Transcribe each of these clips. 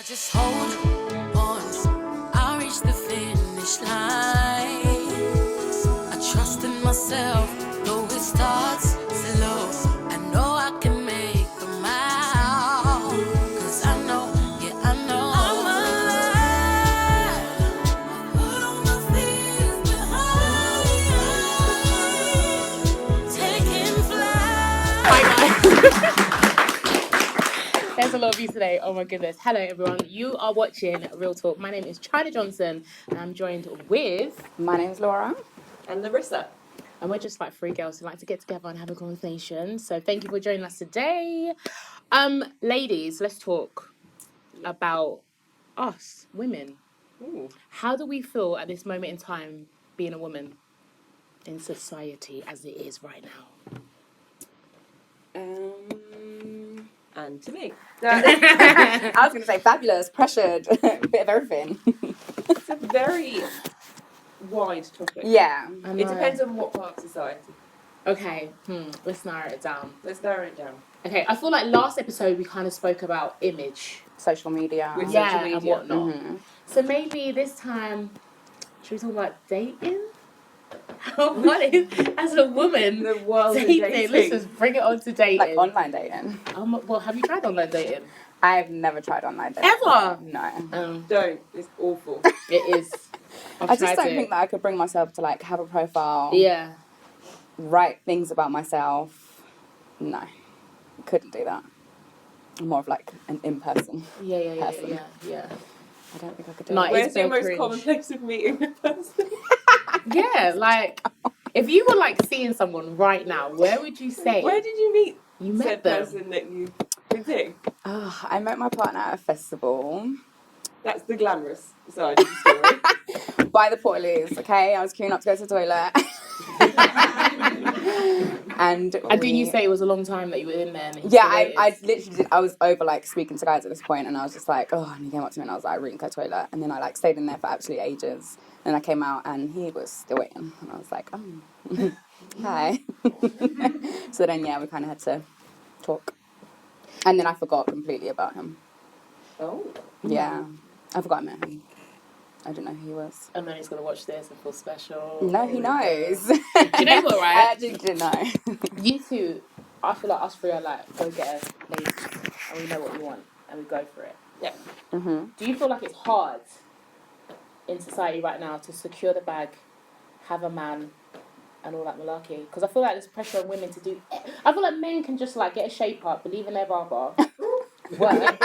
just hold on, I'll reach the finish line. I trust in myself, though it starts slow. I know I can make the mile, 'cause I know, yeah, I know I'm alive. Put all my fears behind, taking flight. There's a lot of you today. Oh my goodness. Hello everyone. You are watching Real Talk. My name is China Johnson and I'm joined with... My name's Laura. And Larissa. And we're just like three girls who like to get together and have a conversation. So thank you for joining us today. Ladies, let's talk about us, women. Ooh. How do we feel at this moment in time being a woman in society as it is right now? And to me. I was going to say fabulous, pressured, bit of everything. It's a very wide topic. Yeah. It depends on what part of society. Okay, let's narrow it down. Let's narrow it down. Okay, I feel like last episode we kind of spoke about image. Social media. With Yeah, social media. and whatnot. Mm-hmm. So maybe this time, should we talk about dating? What is, as a woman, The world of dating? dating. Let's just bring it on to dating. Like online dating. Well, have you tried online dating? I've never tried online dating. Ever? No. Don't. It's awful. It is. I just don't think that I could bring myself to like have a profile. Yeah. Write things about myself. No. Couldn't do that. I'm more of like an in-person. Yeah. Person. I don't think I could do No, it. Where's it's your so most cringe. common place of meeting a person? Yeah, like, if you were like seeing someone right now, where would you say? Where did you meet You said met them? person that you been seeing? I met my partner at a festival. That's the glamorous side of the story. By the portaloos, okay? I was queuing up to go to the toilet. And didn't you say it was a long time that you were in there? And Yeah, I literally did. I was over like speaking to guys at this point, and I was just like, oh, and he came up to me and I was like, I really need to go to the toilet. And then I like stayed in there for absolutely ages. And I came out and he was still waiting. And I was like, oh, hi. So then, yeah, we kind of had to talk. And then I forgot completely about him. Oh. Yeah, I forgot I met him. I didn't know who he was. And then he's going to watch this and feel special. No, he knows. Do you know what, right? I actually didn't know. You two, I feel like us three are like, go get a lady and we know what we want and we go for it. Yeah. Mm-hmm. Do you feel like it's hard in society right now to secure the bag, have a man, and all that malarkey? Because I feel like there's pressure on women to do... I feel like men can just like get a shape up, believe in their barber, work, work,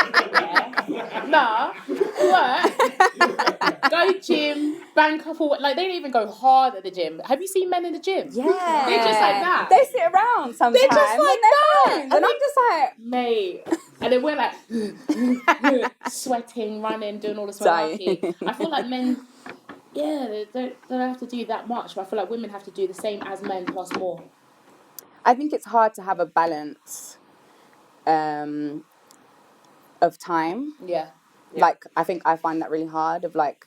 go gym, bank up, or like they don't even go hard at the gym. Have you seen men in the gym? Yeah. They're just like that. They sit around sometimes. They're just like that. And I'm just like... Mate. And then we're like sweating, running, doing all the malarkey. I feel like men, they don't have to do that much, but I feel like women have to do the same as men plus more. I think it's hard to have a balance of time. Yeah. Like, I think I find that really hard of like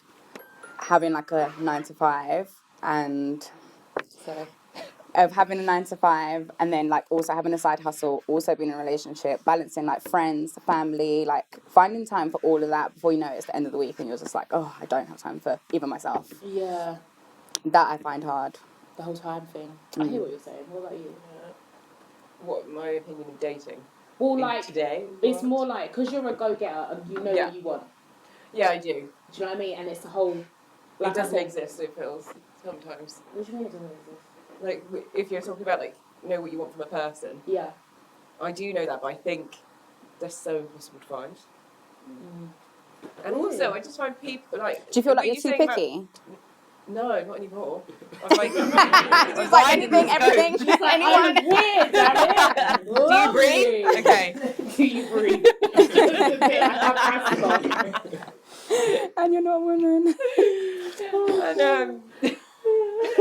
having like a 9 to 5 and of having a 9 to 5 and then like also having a side hustle, also being in a relationship, balancing like friends, family, like finding time for all of that before you know it's the end of the week and you're just like, oh, I don't have time for even myself. Yeah. That I find hard. The whole time thing. I hear what you're saying. What about you? What my opinion of dating? Well, like, today? it's more like, because you're a go-getter and you know what you want. Yeah, I do. Do you know what I mean? And it's the whole... Like it doesn't exist, it feels, sometimes. What do you mean it doesn't exist? Like, if you're talking about, like, know what you want from a person. Yeah. I do know that, but I think they're so impossible to find. And also, I just find people, like... Do you feel like you're too picky? No, not anymore. I'm like... It's like anything, everything, anyone. I'm here, damn it. Do you breathe? Okay. Do you breathe? And you're not a woman.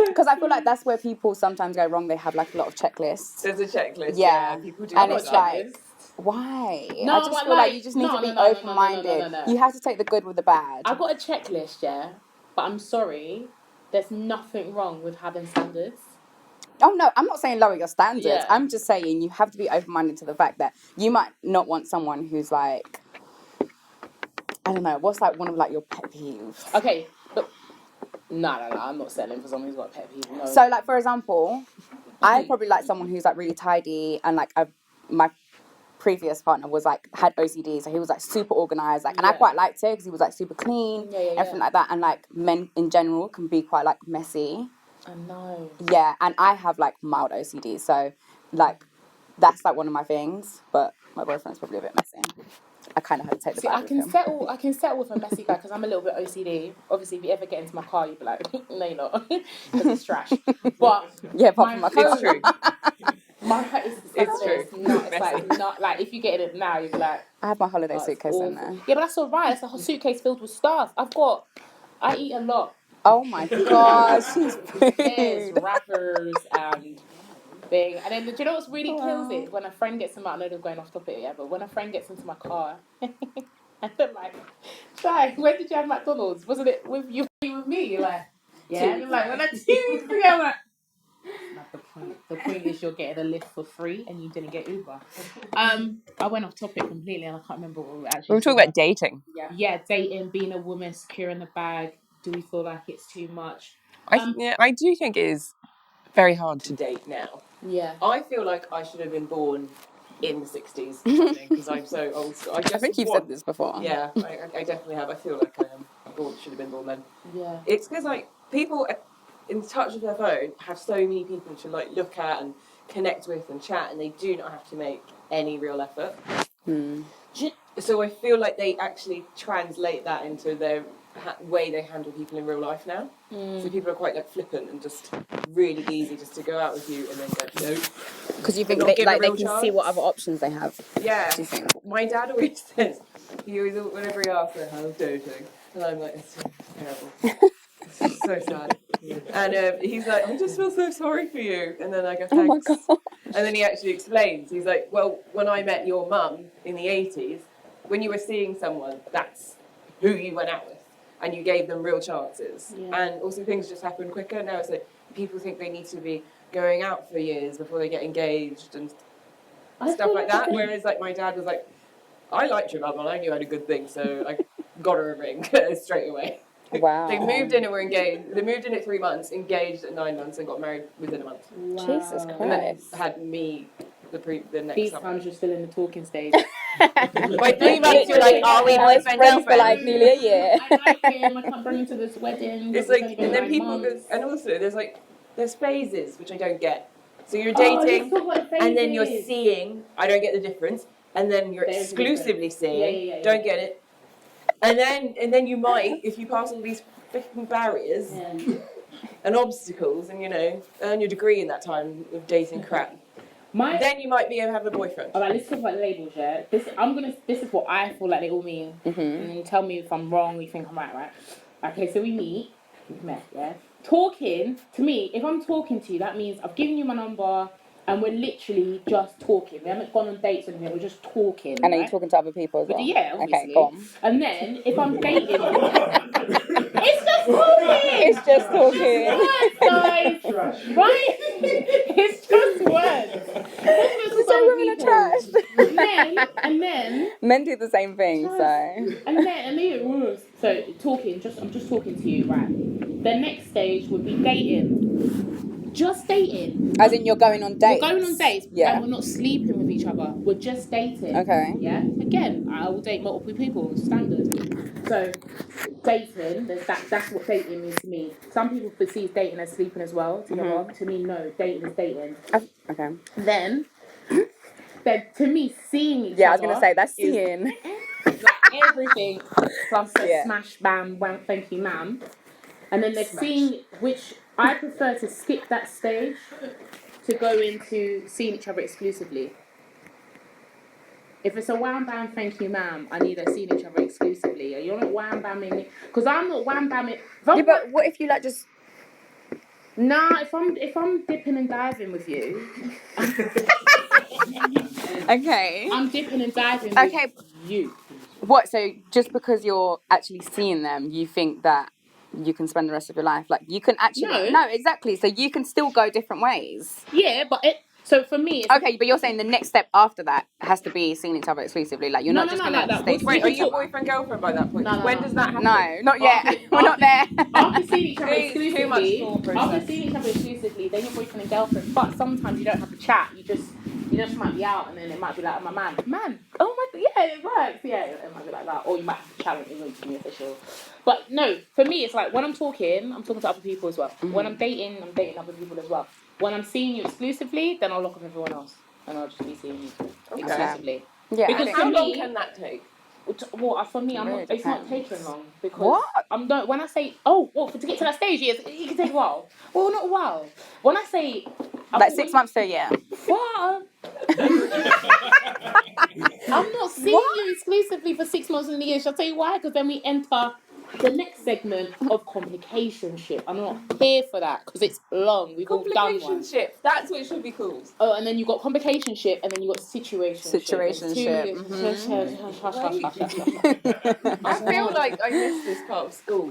Because I feel like that's where people sometimes go wrong. They have like a lot of checklists. There's a checklist. Yeah. People do. And have it's that. like, why? No, I just but feel like you just need to be open-minded. No. You have to take the good with the bad. I've got a checklist, yeah, but I'm sorry, there's nothing wrong with having standards. Oh no, I'm not saying lower your standards. Yeah. I'm just saying you have to be open-minded to the fact that you might not want someone who's like, I I don't know. What's like one of like your pet peeves? Okay, but no, I'm not settling for someone who's got a pet peeve. No. So like for example, I probably like someone who's like really tidy and like my previous partner was like had OCD, so he was like super organized, like, and I quite liked it because he was like super clean, everything like that. And like men in general can be quite like messy. I know. Yeah, and I have like mild OCD, so like that's like one of my things. But my boyfriend's probably a bit messy. I kind of had to take the bag with him. I can settle with a messy guy because I'm a little bit OCD. Obviously, if you ever get into my car, you'd be like, no, you're not, because it's trash. But yeah, apart from my car. It's true. It's true. It's like not like if you get it now, you'd be like. I have my holiday suitcase in there. Yeah, but that's alright. It's a whole suitcase filled with stuff. I eat a lot. Oh my gosh, she's There's wrappers and thing. And then do you know what's really kills it? When a friend gets in my, I know they're going off topic, yeah, but when a friend gets into my car, and they're like, "Shy, when did you have McDonald's? Wasn't it with you? With me?" You're like, yeah. And you're like, when I do, I'm like. Not the point. The point is you're getting a lift for free and you didn't get Uber. I went off topic completely and I can't remember what we were actually. We were talking about dating. Yeah, dating, being a woman, securing the bag. Do we feel like it's too much? I do think it is very hard to date now. Yeah. I feel like I should have been born in the 60s because I'm so old school. I think you've said this before. Yeah, I definitely have. I feel like I should have been born then. Yeah. It's because like people in touch with their phone have so many people to like look at and connect with and chat, and they do not have to make any real effort. So I feel like they actually translate that into their way they handle people in real life now. So people are quite like flippant and just really easy just to go out with you and then go no. Because you think they can see what other options they have. Yeah. Do you think? My dad always says, whenever he asks me how's dating, and I'm like, it's terrible. It's so sad. And he's like, I just feel so sorry for you. And then I go, thanks. Oh my God. And then he actually explains. He's like, well, when I met your mum in the 80s, when you were seeing someone, that's who you went out with. And you gave them real chances. Yeah. And also things just happen quicker. Now it's like people think they need to be going out for years before they get engaged and stuff like that. Whereas like my dad was like, I liked your mum and I knew I had a good thing, so I got her a ring straight away. Wow. They moved in and were engaged. They moved in at 3 months, engaged at 9 months, and got married within a month. Wow. Jesus Christ. And then had me the next These summer. times you're still in the talking stage. By 3 months, you're like, are we boyfriend girlfriend? For like nearly a year. I like him. I can't bring him to this wedding. It's like, and then people go, and also there's phases which I don't get. So you're dating, and then you're seeing. I don't get the difference. And then you're exclusively seeing. Don't get it. And then you might, if you pass all these freaking barriers and obstacles, and earn your degree in that time of dating crap. Then you might be able to have a boyfriend. Alright, let's talk about the labels, yeah. This is what I feel like they all mean. And you tell me if I'm wrong or you think I'm right? Okay, so we've met, yeah. Talking, to me, if I'm talking to you, that means I've given you my number and we're literally just talking. We haven't gone on dates or anything, we're just talking. And are you talking to other people as well? Yeah, obviously. Okay, go on. And then, if I'm dating... It's just talking! It's just talking. It's words, guys! Right? It's just words. It's so women are trash. And then... Men do the same thing, so... And then, so talking, I'm just talking to you, right? The next stage would be dating. Just dating. As in you're going on dates? We're going on dates, yeah. And we're not sleeping with each other. We're just dating. Okay. Yeah? Again, I will date multiple people, standard. So, dating, that's what dating means to me. Some people perceive dating as sleeping as well. To me, no, dating is dating. Okay. Then to me, seeing each other... Yeah, I was going to say, that's seeing. Like everything, plus a smash, bam, wham, thank you, ma'am. And then they're seeing, which I prefer to skip that stage to go into seeing each other exclusively. If it's a wham bam, thank you, ma'am, I need us seeing each other exclusively. You're not wham bamming me, because I'm not wham bamming. Yeah, but what if you like just? Nah, if I'm dipping and diving with you. Okay. I'm dipping and diving with you. What? So just because you're actually seeing them, you think that you can spend the rest of your life? Like you can actually no, exactly. So you can still go different ways. Yeah, but So for me, it's Okay, but you're saying the next step after that has to be seeing each other exclusively. Like you're No, not no, just no, gonna like that. stay. We Wait, can are you talk- boyfriend girlfriend by that point? No, no, When no. does that happen? No, not yet. We're not there. After seeing each other Too much exclusively, thought process. after seeing each other exclusively, then you're boyfriend and girlfriend. But sometimes you don't have to chat. You just might be out, and then it might be like, oh, man. Oh my, yeah, it works. Yeah, it might be like that. Or you might have to challenge it to be official. But no, for me, it's like when I'm talking to other people as well. When I'm dating other people as well. When I'm seeing you exclusively, then I'll lock up everyone else, and I'll just be seeing you exclusively. Yeah. Because I for How me, long can that take? well, for me, Really it's not depends. taking long because What? I'm not. When I say, to get to that stage, yes, it can take a while. Well, not a while. When I say, like 6 months to a year. what? I'm not seeing you exclusively for 6 months in a year. Shall I tell you why? Because then we enter the next segment of complicationship. I'm not here for that because it's long. We've all done one. Complicationship. That's what it should be called. Oh, and then you got complicationship, and then you got situationship. Situationship. I feel like I missed this part of school.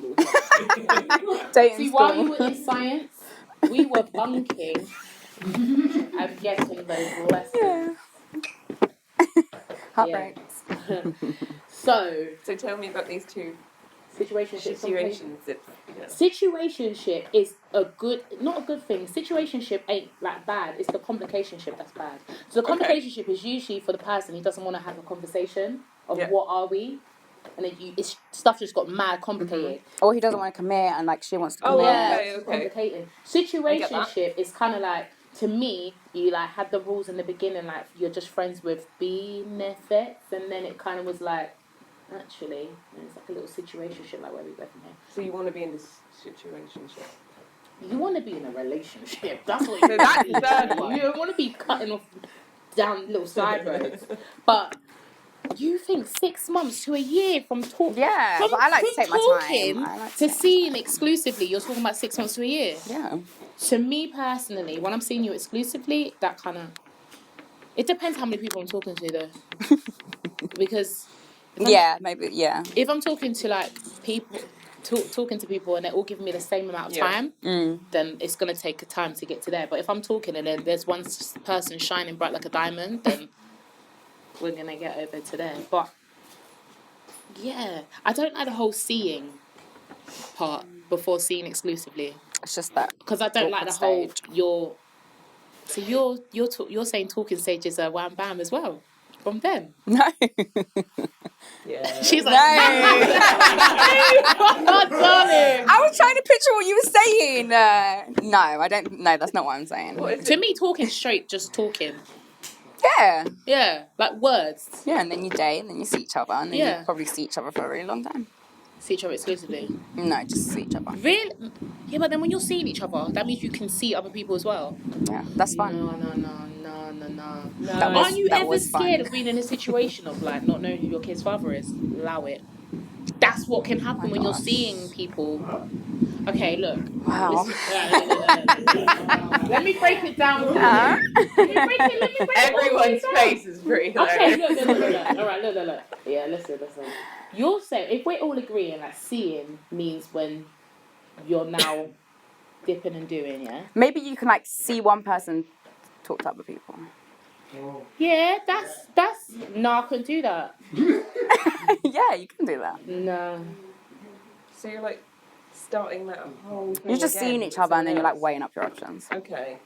Dating See, school. while you were in science, we were bunking and getting those lessons. Heartbreaks. So tell me about these two Situationship. situations. Situationship is not a good thing. Situationship ain't like bad. It's the complicationship that's bad. So the complicationship is usually for the person who doesn't want to have a conversation of what are we, and then stuff just got mad complicated. Or he doesn't want to commit, and like she wants to commit. It's complicated. Situationship is kind of like, to me, you like had the rules in the beginning, like you're just friends with benefits, and then it kind of was like, actually, it's like a little situationship, like where we go from here. So you want to be in this situationship? You want to be in a relationship. That's what. So that's the third one. You don't want to be cutting off down little side roads, but. You think 6 months to a year from talking? Yeah, but I like to take my time. I like to seeing exclusively, you're talking about 6 months to a year. Yeah. To me personally, when I'm seeing you exclusively, that kind of... It depends how many people I'm talking to, though. Because... If I'm talking to, like, people... talking to people and they're all giving me the same amount of time, then it's going to take time to get to there. But if I'm talking and then there's one person shining bright like a diamond, then... we're gonna get over to there. But yeah, I don't like the whole seeing part before seeing exclusively. It's just that because I don't like the whole you're saying talking stage is a wham bam as well from them. No. Yeah. She's like, no. darling. I was trying to picture what you were saying. No, I don't. No, that's not what I'm saying. To me, talking straight, just talking. Yeah, like words. Yeah, and then you date, and then you see each other, and then you probably see each other for a really long time. See each other exclusively? No, just see each other. Really? Yeah, but then when you're seeing each other, that means you can see other people as well. Yeah, that's fun. No. Aren't you ever scared of being in a situation of like not knowing who your kid's father is? Allow it. That's what can happen when you're seeing people. Okay, look. Wow. Let me break it down. Yeah. Let me break it Everyone's down. face is pretty hilarious. Okay, look. All right, look. Yeah, listen. You're saying, if we're all agreeing, like seeing means when you're now dipping and doing, yeah? Maybe you can like see one person talk to other people. Yeah, that's no, I couldn't do that. Yeah, you can do that. No. So you're like starting that whole thing. You're just again seeing each other and then you're like weighing up your options. Okay.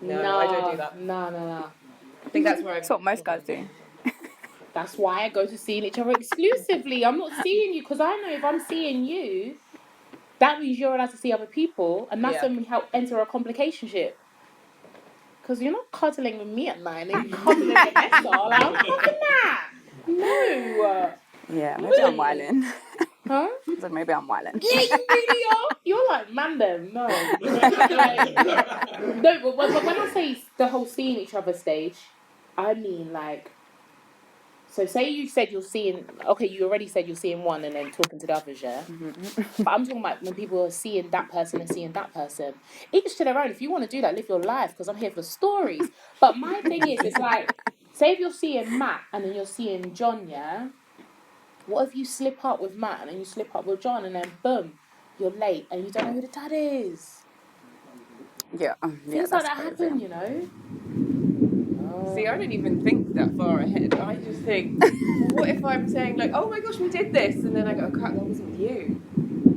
No, I don't do that. No. I think that's where That's what most guys do. That's why I go to seeing each other exclusively. I'm not seeing you because I know if I'm seeing you, that means you're allowed to see other people, and that's when we help enter a complicationship. Because you're not cuddling with me at night and you're cuddling with Esther. Like, I'm not having that. No. Yeah, maybe I'm wilding. Huh? So maybe I'm wilding. Yeah, you really are. You're like, man, them. No. Like, no, but when I say the whole seeing each other stage, I mean like, so say you said you're seeing, okay, you already said you're seeing one and then talking to the others, yeah? Mm-hmm. But I'm talking about when people are seeing that person and seeing that person. Each to their own. If you want to do that, live your life, because I'm here for stories. But my thing is, it's like, say if you're seeing Matt and then you're seeing John, yeah? What if you slip up with Matt and then you slip up with John and then boom, you're late and you don't know who the dad is? Yeah. Things like that happen, you know? See, I don't even think that far ahead. I just think, well, what if I'm saying like, oh my gosh, we did this, and then I go, crap, that wasn't with you,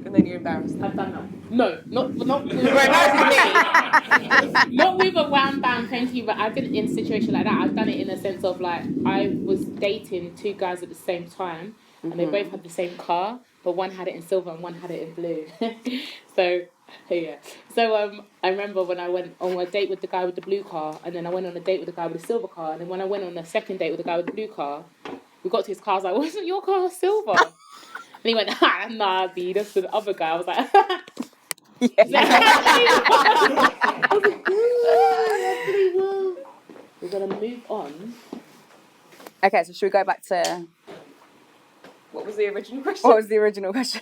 and then you're embarrassed. I've done that. No, not embarrassing me. Not with a wham bam, thank you. But I've been in a situation like that. I've done it in a sense of like I was dating two guys at the same time, and they both had the same car, but one had it in silver and one had it in blue. So yeah. So I remember when I went on a date with the guy with the blue car, and then I went on a date with the guy with the silver car, and then when I went on a second date with the guy with the blue car, we got to his car. I was like, "Wasn't your car silver?" And he went, "Nah, B, that's the other guy." I was like, We're gonna move on. Okay, so should we go back to What was the original question? what was the original question?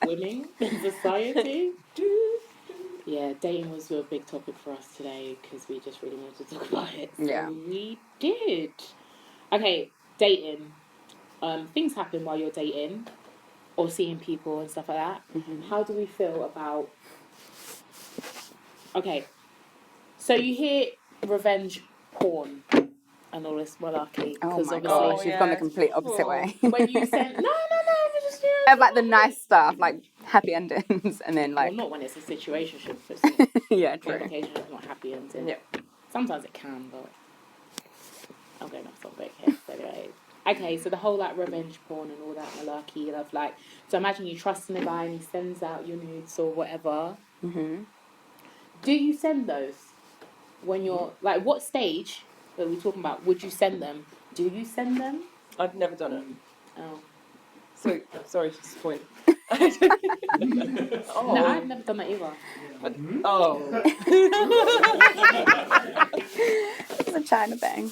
Women in society. Yeah, dating was a big topic for us today because we just really wanted to talk about it. So Yeah. we did. Okay, dating. Things happen while you're dating or seeing people and stuff like that. How do we feel about... Okay, so you hear revenge porn and all this malarkey. Oh my obviously, gosh, you've gone the complete opposite way. when you said, no, we're just doing Of like the nice stuff, like happy endings, and then like... Well, not when it's a situationship. It's yeah, true. complications, not happy ending. Yeah. Sometimes it can, but I'm going off topic here. So anyway, okay, so the whole like revenge porn and all that malarkey of like, so imagine you trusting a guy and he sends out your nudes or whatever. Do you send those when you're like, what stage are we talking about? Would you send them? Do you send them? I've never done it. Oh. So sorry to disappoint. No, I've never done that either. It's a China bang.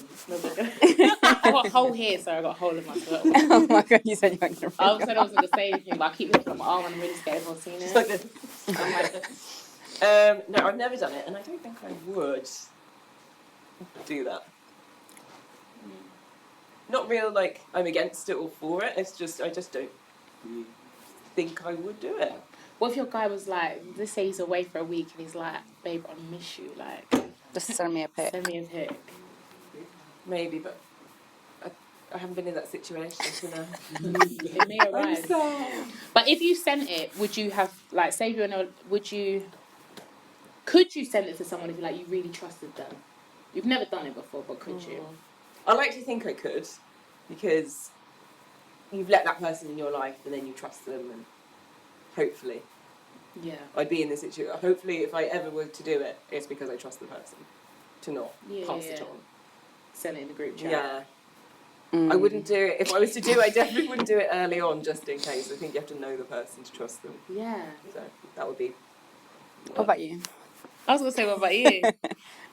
I got a hole here, so I got a hole in my foot. Oh my god, you said you weren't going to I said I wasn't going to say anything, but I keep looking at my arm and I'm really scared if I've seen it. Like this. No, I've never done it, and I don't think I would do that. Not real like I'm against it or for it. It's just I just don't think I would do it. What if your guy was like, let's say he's away for a week and he's like, babe, I miss you, like, Just send me a pic. send me a pic. Maybe, but I haven't been in that situation, so no. It may arise. But if you sent it, would you have, like, say you're in a, could you send it to someone if you really trusted them? You've never done it before, but could you? I like to think I could, because you've let that person in your life and then you trust them, and hopefully I'd be in this situation. Hopefully if I ever were to do it, it's because I trust the person to not pass it on. Send it in the group chat. Yeah. I wouldn't do it. If I was to do it, I definitely wouldn't do it early on, just in case. I think you have to know the person to trust them. Yeah. So that would be... What about you? I was going to say, what about you?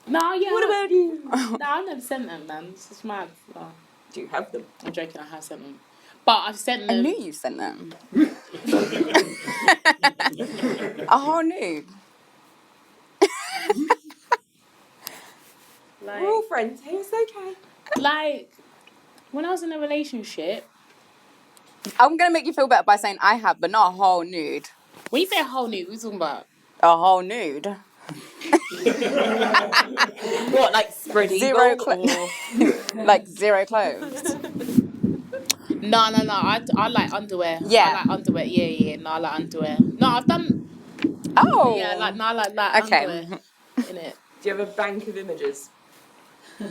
No, yeah. What about you? No, I've never sent them, man. It's just mad. Oh, Do you have them? I'm joking, I have sent them. But I've sent them... I knew you sent them. A whole nude. Like, We're all friends here, it's okay. like, when I was in a relationship... I'm going to make you feel better by saying I have, but not a whole nude. When you say a whole nude, what are you talking about? A whole nude. What, like spread Zero eagle? like zero clothes. No. I like underwear. Yeah. I like underwear. Yeah. No, I like underwear. No, I've done... Oh. Yeah, I like okay. underwear. Innit? Do you have a bank of images? No,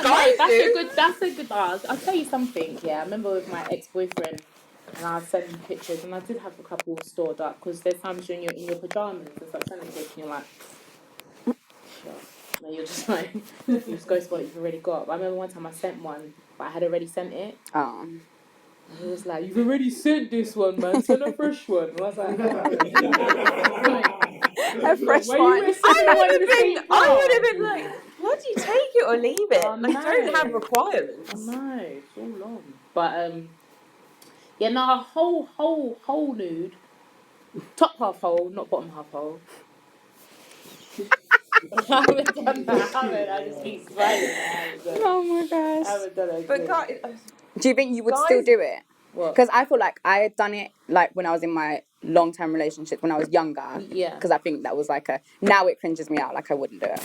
that's a good I'll tell you something. Yeah, I remember with my ex-boyfriend, and I was sending pictures, and I did have a couple stored up because there's times when you're in your pajamas and start sending pictures, and you're like, sure. And you're just like, you just go to what you've already got. But I remember one time I sent one, but I had already sent it. Oh. And he was like, "You've already sent this one, man. Send a fresh one." And I was like, A fresh one. I would have been like, why do you take it or leave it? Oh, Like, no. don't have requirements. No, it's all long. But yeah, no, a whole nude, top half hole, not bottom half hole. I haven't done that. I just keep smiling. Oh my gosh. I haven't done it. But Do you think you would still do it? What? Because I feel like I had done it like when I was in my long-term relationship when I was younger. Yeah. Because I think that was like now it cringes me out. Like I wouldn't do it.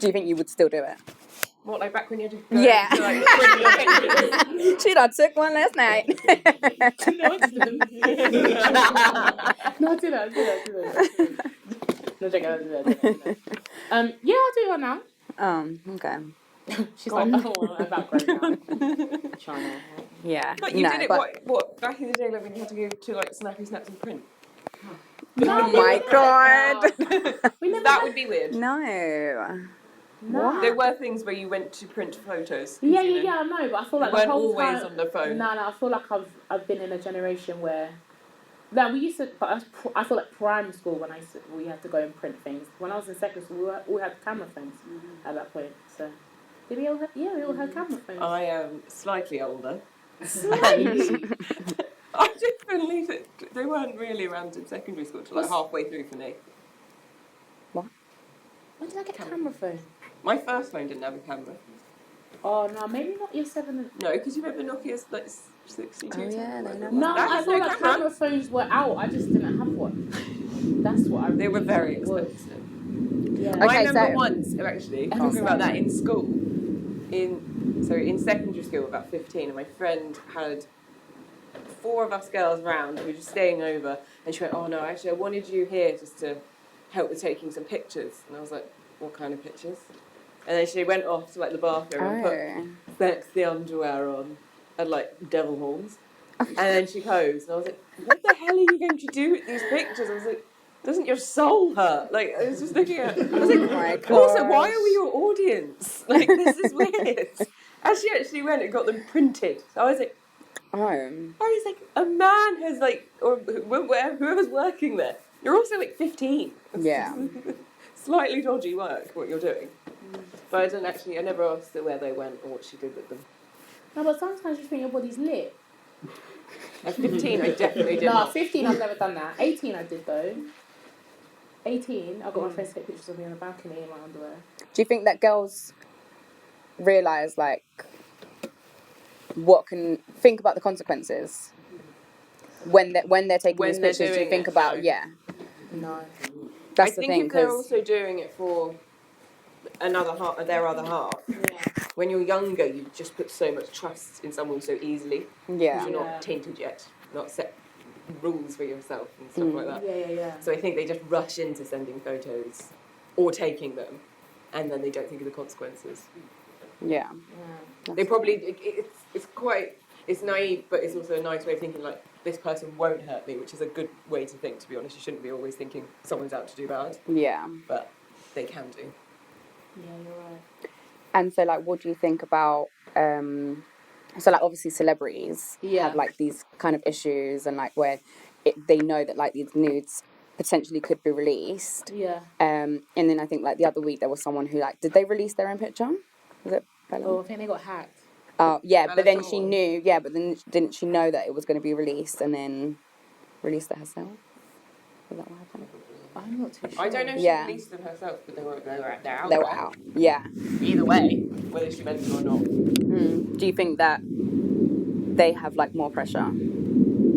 Do you think you would still do it? What, like back when you had to Yeah. to, like, print your pictures? Shit, I took one last night. No, I didn't. No, I didn't. No, joking, I didn't. Yeah, I'll do one now. Okay. She's like, oh, I'm about grown now. China. Yeah. But you no, did it, but... what, back in the day, like when you had to go to, like, Snappy Snaps and print? No, Oh my god. We never That had- would be weird. No. No. There were things where you went to print photos. Yeah, you know. I know, but I feel like You the weren't whole always time... on the phone. No, I feel like I've been in a generation where... No, we used to... But I feel like primary school when we had to go and print things. When I was in secondary school, we had camera phones at that point, so... Did we all have... Yeah, we all had camera phones. I am slightly older. Slightly. I just believe that they weren't really around in secondary school till like halfway through for me. What? When did I get a camera phone? My first phone didn't have a camera. Oh, no, maybe not your 7 and... No, because you remember Nokia's like 62. Oh, yeah, they never... No, That I had feel no like camera. camera phones were out. I just didn't have one. That's what I They were really very thought it was. expensive. Yeah. Okay, I remember so- once, actually, talking about that in school. In secondary school, about 15, and my friend had 4 of us girls round. We were just staying over, and she went, "Oh no, actually, I wanted you here just to help with taking some pictures." And I was like, "What kind of pictures?" And then she went off to like the bathroom and put sexy underwear on and like devil horns. And then she goes, and I was like, "What the hell are you going to do with these pictures?" I was like, "Doesn't your soul hurt?" Like, I was just looking at it. I was like, Oh my gosh. "Also, why are we your audience? Like, this is weird." And she actually went and got them printed. So I was like, a man has like, or whoever's working there, you're also like 15. Yeah. Slightly dodgy work, what you're doing. But I never asked her where they went or what she did with them. No, but sometimes you think your body's lit. At 15, I definitely did No, not. 15, I've never done that. 18, I did though. 18, I got my friends to take pictures of me on the balcony in my underwear. Do you think that girls realise, like, think about the consequences when they're taking these pictures? Do you doing think it, about, no. yeah. No. That's I the think thing, if they're because... also doing it for their other half, Yeah. when you're younger, you just put so much trust in someone so easily. Yeah. Because you're not tainted yet, not set rules for yourself and stuff like that. Yeah. So I think they just rush into sending photos or taking them, and then they don't think of the consequences. Yeah. They probably, it's naive, but it's also a nice way of thinking, like, this person won't hurt me, which is a good way to think, to be honest. You shouldn't be always thinking someone's out to do bad, Yeah. but they can do. Yeah, you're right. And so, like, what do you think about, so, like, obviously celebrities have, like, these kind of issues and, like, where they know that, like, these nudes potentially could be released. Yeah. And then I think, like, the other week there was someone who, like, did they release their own picture? Was it Bella? Oh, I think they got hacked. Yeah, but then Bella she Thorne. knew, but then didn't she know that it was going to be released and then released it herself? Was that what happened? I'm not too sure. I don't know if Yeah. she released them herself, but they're out there. They were out. Yeah. Either way, whether she meant to or not. Do you think that they have, like, more pressure?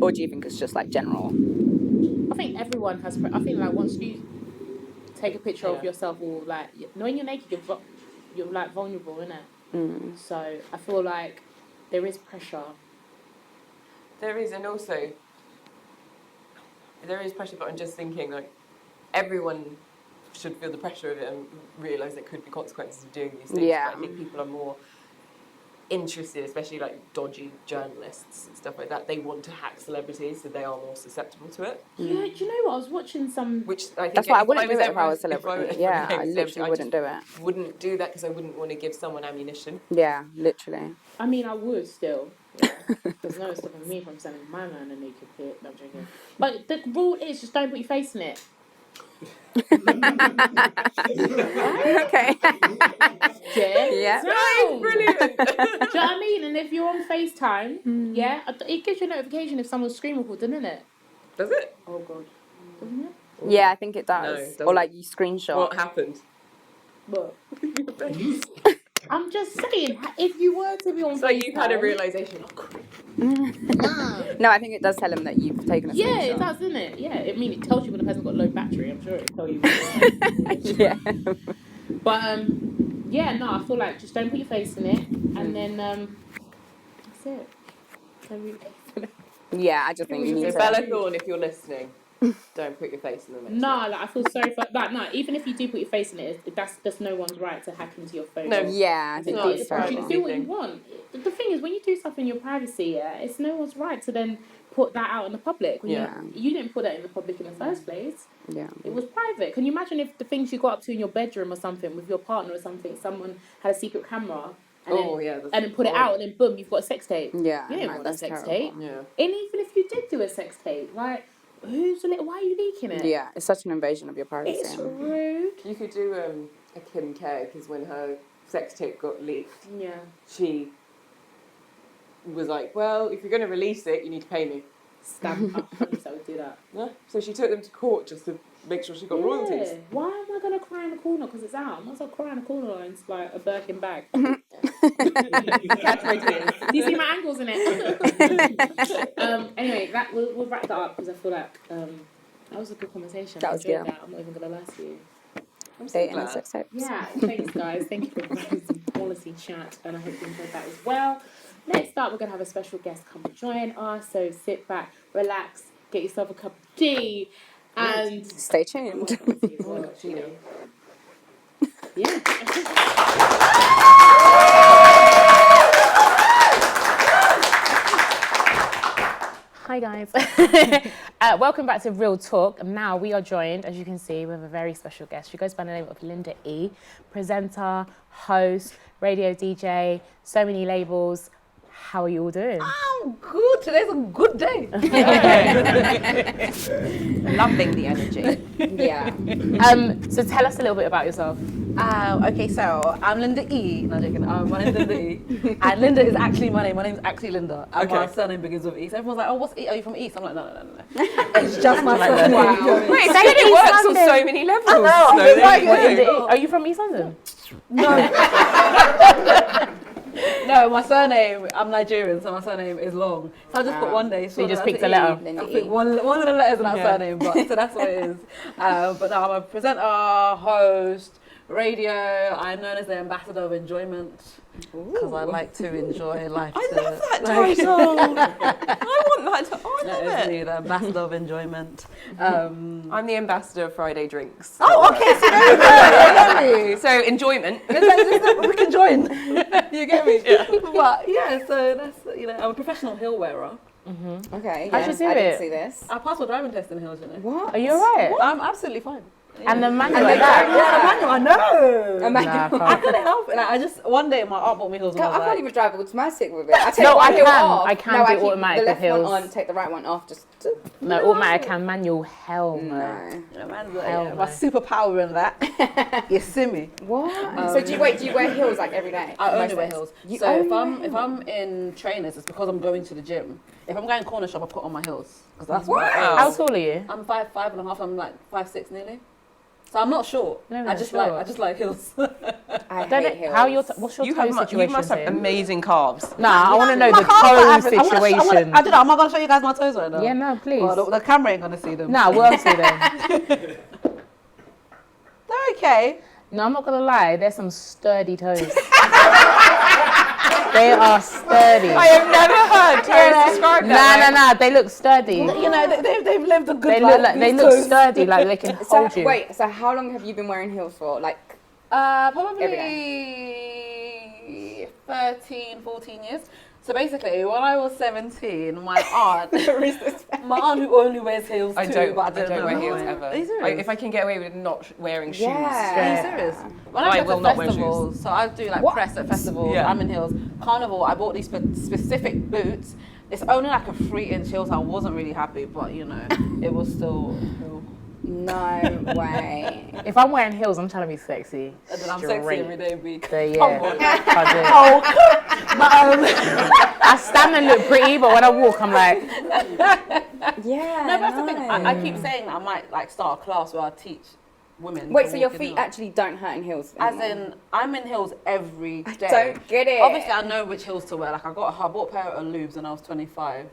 Or do you think it's just, like, general? I think everyone has... I think, like, once you take a picture of yourself or, like... When you're naked, you're like, vulnerable, innit? So, I feel like there is pressure. There is, and also, there is pressure, but I'm just thinking, like, everyone should feel the pressure of it and realise there could be consequences of doing these things. Yeah. But I think people are more interested, especially like dodgy journalists and stuff like that. They want to hack celebrities, so they are more susceptible to it. Yeah, do you know what? I was watching some... Which I think That's why I if wouldn't do it if I was a if celebrity. if Yeah, became I a literally celebrity, wouldn't do it. just wouldn't do that because I wouldn't want to give someone ammunition. Yeah, literally. I mean, I would still. There's no stopping me from sending my man a naked pic. No, I'm joking. But the rule is just don't put your face in it. Okay. Yeah. No. Brilliant. Do you know what I mean? And if you're on FaceTime, yeah, it gives you a notification if someone's screen recorded, doesn't it? Does it? Oh, God. Doesn't it? Yeah, I think it No, does. it doesn't. Or, like, you screenshot. What happened? What? Your face. I'm just saying, if you were to be on So you've had a FaceTime. realisation. No, I think it does tell them that you've taken a Yeah, screenshot. it does, doesn't it? Yeah, I mean, it tells you when a person's got low battery. I'm sure it'll tell you. Yeah. But yeah, no, I feel like just don't put your face in it, and then that's it. Don't put your face in it. Yeah, I just think you need So to. Bella Thorne, if you're listening, don't put your face in the mix. No, like I feel sorry for like no. Even if you do put your face in it, that's no one's right to hack into your phone. No. Yeah, I think No, that's it's fair. fine. You can do what you want. The thing is, when you do stuff in your privacy, it's no one's right to then put that out in the public. When you didn't put that in the public in the first place. Yeah. It was private. Can you imagine if the things you got up to in your bedroom or something with your partner or something, someone had a secret camera and then put it out and then boom, you've got a sex tape. Yeah. You didn't no, want a that's sex terrible. tape. Yeah. And even if you did do a sex tape, like why are you leaking it? Yeah, it's such an invasion of your privacy. It's rude. You could do a Kim K, because when her sex tape got leaked, Yeah. she was like, well, if you're going to release it, you need to pay me. Stamp up. I would do that. Yeah. So she took them to court just to make sure she got royalties. Why am I going to cry in the corner because it's out? I'm not going to cry in the corner and it's like a Birkin bag. Do you see my angles in it? Anyway, we'll wrap that up because I feel like that was a good conversation. That was I enjoyed good. that. I'm not even going to lie to you. I'm so Dating glad. and sex tapes. Yeah, thanks guys. Thank you for providing some quality chat and I hope you enjoyed that as well. Next up, we're going to have a special guest come join us. So sit back, relax, get yourself a cup of tea and... Stay tuned. Yeah. Hi guys. Welcome back to Real Talk. Now we are joined, as you can see, with a very special guest. She goes by the name of Linda E. Presenter, host, radio DJ, so many labels. How are you all doing? I'm good. Today's a good day. Loving the energy. Yeah. So tell us a little bit about yourself. Okay, so I'm Linda E. No, joking. My name's Linda E. And Linda is actually my name. My name's actually Linda. And my surname begins with E. So everyone's like, oh, what's E? Are you from East? I'm like, no. It's just my surname. Wow. Wait, so it works on so many levels. I know. No, Like, Linda E. Are you from East London? No, my surname, I'm Nigerian, so my surname is long. So I just put one day. So you just picked a letter. I picked one of the letters in our surname, so that's what it is. But now I'm a presenter, host, radio. I'm known as the ambassador of enjoyment because I like to enjoy life. I love that title. I want that title. Oh, I That love is it. me, the ambassador of enjoyment. I'm the ambassador of Friday drinks. Oh, okay, so there you go. So enjoyment. We can join. You get me? Yeah. But yeah, so that's, I'm a professional hill wearer. Okay. How'd Yeah. you do I didn't it? see this. I passed my driving test in hills, What? Are you alright? I'm absolutely fine. And the manual And like the that? Yeah, I know. Imagine. I couldn't help it. Like, I just one day my aunt bought me hills and I I was can't like, even drive automatic with it. I take No, one I hill can. off. I can no, do I keep automatic the with left hills. one on, take the right one off. Just No, automatic and manual. Hell no. no. yeah, man, Hell my no. superpower in that. You see me? What? So do you wear heels like every day? I only Most wear days? heels. You So only if I'm in trainers, it's because I'm going to the gym. If I'm going corner shop, I put on my heels because that's Wow. what How tall are you? I'm 5'5.5". I'm like 5'6" nearly. So I'm not short. No, I just like heels. I Don't hate it, heels. how your what's your You toe have you situation? must have Tim? amazing calves. Nah, I want to know My the calves are toe average. situation. I don't know. Am I gonna show you guys my toes right now? Yeah, no, please. Well, the camera ain't gonna see them. Nah, we'll see them. They're okay. No, I'm not gonna lie. There's some sturdy toes. They are sturdy. I have never heard toes described that way. Nah. They look sturdy. You know, they've lived a good They life. look like they these look toes. sturdy. Like they can So hold you. wait. So how long have you been wearing heels for? Like Probably Every 13, 14 years. So basically, when I was 17, my aunt who only wears heels I too, don't, but I don't wear know heels how. ever. Are you serious? If I can get away with not wearing shoes. Are you yeah. serious? When I I will go not to wear festivals, so I do like What? press at festivals, Yeah. I'm in heels. Carnival, I bought these specific boots. It's only like a 3-inch heel, so I wasn't really happy, but it was still. no way. If I'm wearing heels, I'm trying to be sexy. And then I'm sexy every day week. So yeah. Oh, I stand and look pretty, but when I walk, I'm like, Yeah. no, but that's the thing. no. I keep saying that I might like start a class where I teach women. Wait, to so your walk in feet heels. actually don't hurt in heels? As anymore? in, I'm in heels every day. Don't get it. Obviously, I know which heels to wear. Like, I bought a pair of Lubes when I was 25,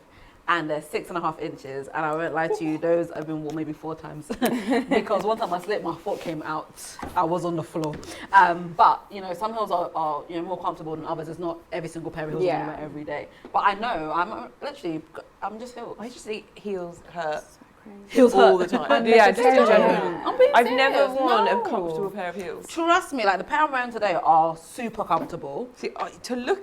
and they're 6.5 inches. And I won't lie to you, those I've been worn maybe 4 times because one time I slipped, my foot came out. I was on the floor. But you know, some heels are you know more comfortable than others. It's not every single pair of heels I'm gonna wear every day. But I know I'm just heels. I just think heels hurt Heels all hurt. the time. Yeah, just in general. I'm being I've serious. never worn a No. comfortable pair of heels. Trust me, like the pair I'm wearing today are super comfortable. See, to look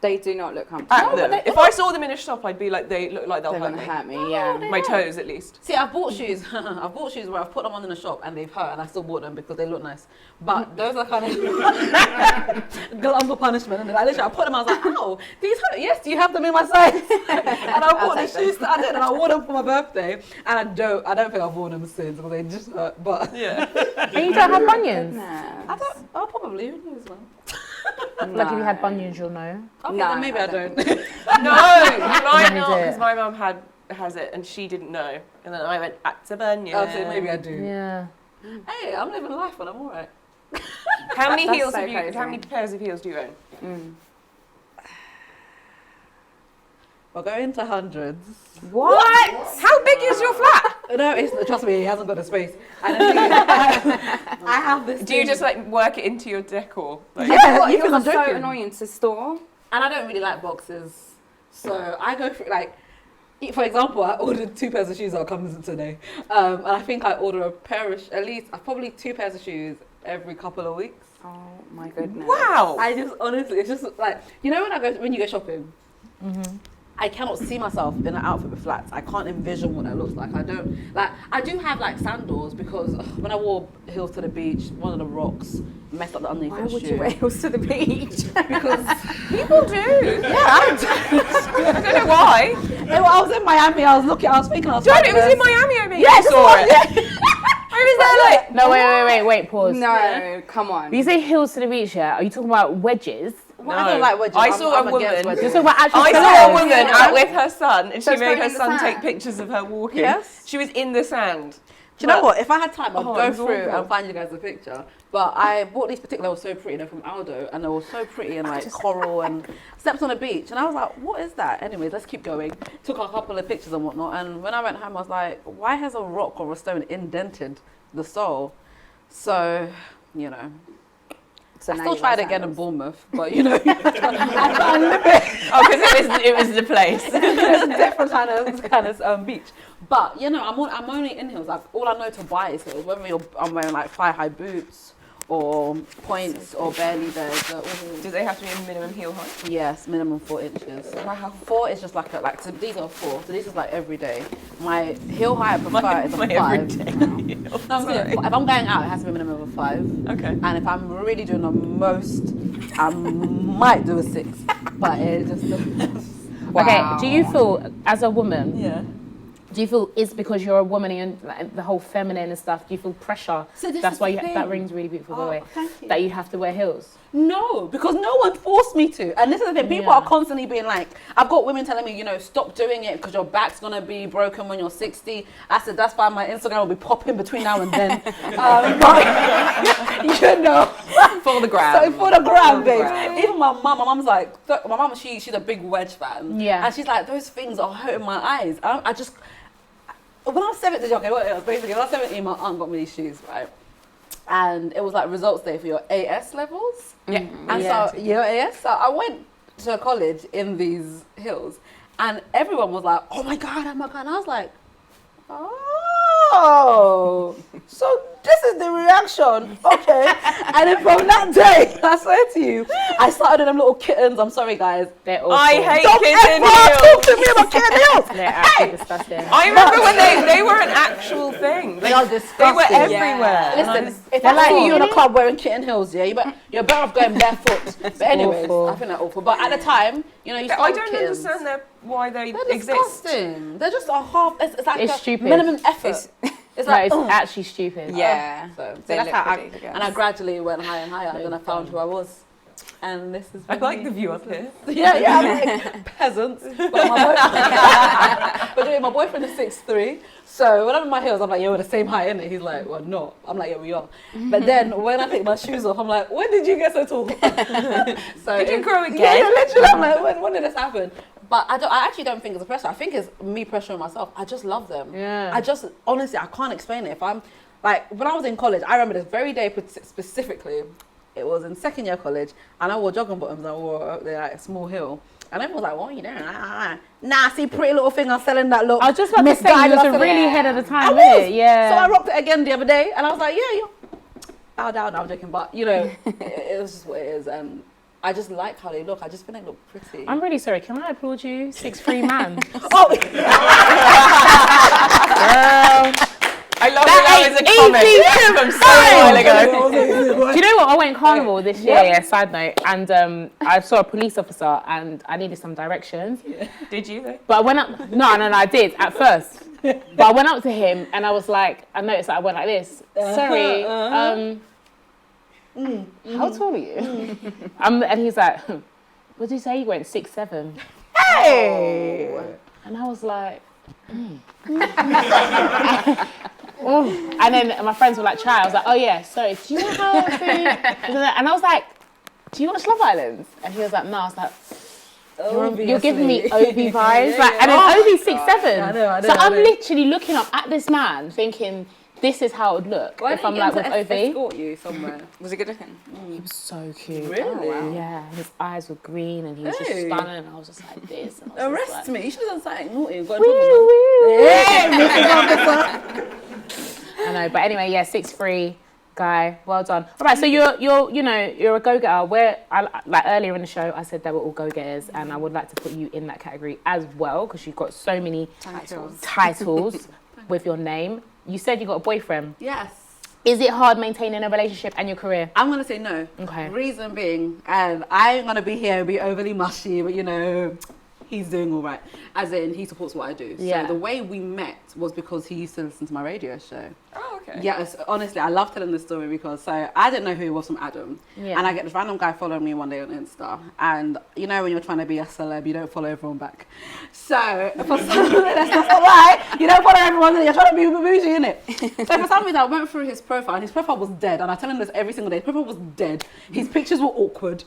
They do not look comfortable. at them, if I saw them in a shop, I'd be like, they look like they'll They're hurt gonna me. hurt me. Yeah. My toes, at least. See, I've bought shoes. I've bought shoes where I've put them on in the shop and they've hurt, and I still bought them because they look nice. But those are kind of glum for punishment. And I literally, I put them. I was like, "Ow, these hurt." Yes, do you have them in my size? And I bought these shoes to add it, and I wore them for my birthday. And I don't think I've worn them since because they just hurt. But Yeah. And you don't have bunions? I don't. Oh, probably. Who knows, man? Like if you had bunions, you'll know. Okay, No, then maybe I don't. No, you might Is not, it? because my mum has it and she didn't know. And then I went, that's a bunion. Oh, so maybe I do. Yeah. Hey, I'm living life and I'm alright. How many That's heels so have you? crazy. How many pairs of heels do you own? We're going to hundreds. What? How big is your flat? No, trust me, he hasn't got the space. And the thing is, I have this. Do you thing- just like work it into your decor? Like, Yeah, What, you yours think I'm are so joking? annoying to store. And I don't really like boxes, so I go for like. For example, I ordered 2 pairs of shoes that are coming today, and I think I order a pair of at least probably 2 pairs of shoes every couple of weeks. Oh my goodness. wow. I just honestly, it's just like you know when you go shopping. I cannot see myself in an outfit with flats. I can't envision what that looks like. I don't like. I do have like sandals because when I wore heels to the beach, one of the rocks messed up the underneath Why of the would shoe. you wear heels to the beach? Because People do. yeah, I I don't know why. I was in Miami. I was thinking I was. Don't, it was in Miami, I mean. Yeah, I that's saw what- it. I was there like, No, wait, pause. No, come on. When you say heels to the beach, yeah, are you talking about wedges? Well, I don't like wedges. I saw I'm a woman. against wedges. You're talking about actual I saw stilettos? a woman out with her son, and she Just made going her in the son sand. take pictures of her walking. Yes. She was in the sand. Do you know what? If I had time, I'd Oh, go it was through awful. and find you guys a picture. But I bought these particular, they were so pretty, they're from Aldo, and they were so pretty and like coral and stepped on a beach. And I was like, what is that? Anyways, let's keep going. Took a couple of pictures and whatnot. And when I went home, I was like, why has a rock or a stone indented the sole? So, you know. So I now still you tried wear again in sandals. Bournemouth, but you know, I can't live it. Oh, because it was the place. It's a different kind of beach. But you know, I'm only in heels. Like all I know to buy is heels. Whether I'm wearing like thigh-high boots or points or barely there. Do they have to be a minimum heel height? Yes, minimum 4 inches. Wow. 4 is just like so these are 4. So this is like every day. My heel height I prefer is a 5. everyday heel. No, I'm saying, if I'm going out, it has to be a minimum of a 5. Okay. And if I'm really doing the most, I might do a 6. But it just depends. Okay, do you feel, as a woman, Yeah. do you feel it's because you're a woman and like, the whole feminine and stuff, do you feel pressure? So this That's is why the you thing. that ring's really beautiful, by the way. Thank you. That you have to wear heels. No, because no one forced me to. And this is the thing, people Yeah. are constantly being like, I've got women telling me, you know, stop doing it because your back's going to be broken when you're 60. I said, that's why my Instagram will be popping between now and then. But, you know. For the gram. So for the gram, For the babe. gram. Even my mom's like, my mum, she's a big wedge fan. Yeah. And she's like, those things are hurting my eyes. I just, when I was 17, okay, what it was basically, when I was 17, my aunt got me these shoes, right? And it was like results day for your AS levels. Yeah. And Yeah. so, your AS, so I went to college in these heels and everyone was like, oh my God. And I was like, oh, so this is the reaction, okay. And then from that day, I swear to you, I started with them little kittens. I'm sorry, guys. They're awful. I hate Don't kitten ever talk heels. to me about kitten heels. They're absolutely disgusting. I remember when they were an actual thing. They are They disgusting. were everywhere. And I Listen, if They're I like- see you in a club wearing kitten heels, yeah, you're better off going barefoot. But anyways, awful. I think they're awful. But at the time, you know, you start I with don't kittens. understand why they They're exist. disgusting. They're just a half. It's like It's a stupid. minimum effort. It's No, like it's ugh. actually stupid. Yeah. So They that's look how I ridiculous. and I gradually went higher and higher. And then I found who I was. And this is. I like the view up here. Yeah, I'm like peasants. But But anyway, my boyfriend is 6'3", so when I'm in my heels, I'm like, yeah, we're the same height, innit? He's like, well, no. I'm like, yeah, we are. But then when I take my shoes off, I'm like, when did you get so tall? So Did you grow again? Yeah, literally. I'm like, when did this happen? But I actually don't think it's a pressure. I think it's me pressuring myself. I just love them. Yeah. I just, honestly, I can't explain it. If I'm, like, when I was in college, I remember this very day specifically. It was in second year college, and I wore jogging bottoms, and I wore up there, like, a small heel. And everyone was like, what are you doing? Nah, see, pretty little thing, I'm selling that look. I was just about to say, you was really ahead of the time, I was. wasn't it? Yeah. So I rocked it again the other day, and I was like, yeah, bow down, no, I'm joking, but, you know, it was just what it is, and I just like how they look. I just think they look pretty. I'm really sorry. Can I applaud you? 6'3" man. Oh! I love that as a comment from so while ago. Do you know what? I went carnival this year, yeah, side note, and I saw a police officer and I needed some directions. Yeah. Did you though? But I went up, no, I did at first. But I went up to him and I was like, I noticed that I went like this. Sorry, how tall are you? And he's like, what did you say? He went 6'7". Hey! Oh. And I was like, oh. And then my friends were like, try. I was like, oh yeah, sorry, do you know how to... And I was like, do you watch Love Island? And he was like, no. I was like, you're giving me Obi vibes. Like, and then Obi's 6'7". I know, so I'm literally looking up at this man thinking, this is how it would look if I'm like with Obi. Escort you somewhere. Was he good looking? He was so cute. Really? Oh, wow. Yeah, his eyes were green and he was just stunning. And I was just like this. And I was Arrest just me. You should have done something naughty and got I know, but anyway, yeah, 6'3" guy. Well done. All right, so you're a go-getter. Like earlier in the show, I said they were all go-getters, and I would like to put you in that category as well because you've got so many titles with your name. You said you got a boyfriend. Yes. Is it hard maintaining a relationship and your career? I'm going to say no. Okay. Reason being, and I ain't going to be here and be overly mushy, but you know, he's doing all right. As in, he supports what I do. Yeah. So the way we met was because he used to listen to my radio show. Oh, okay. Yes, honestly, I love telling this story because so I didn't know who he was from Adam. Yeah. And I get this random guy following me one day on Insta. And you know when you're trying to be a celeb, you don't follow everyone back. So for some reason, that's not lie. You don't follow everyone, you're trying to be bougie, innit? So for some reason, I went through his profile and his profile was dead. And I tell him this every single day. His profile was dead. His pictures were awkward.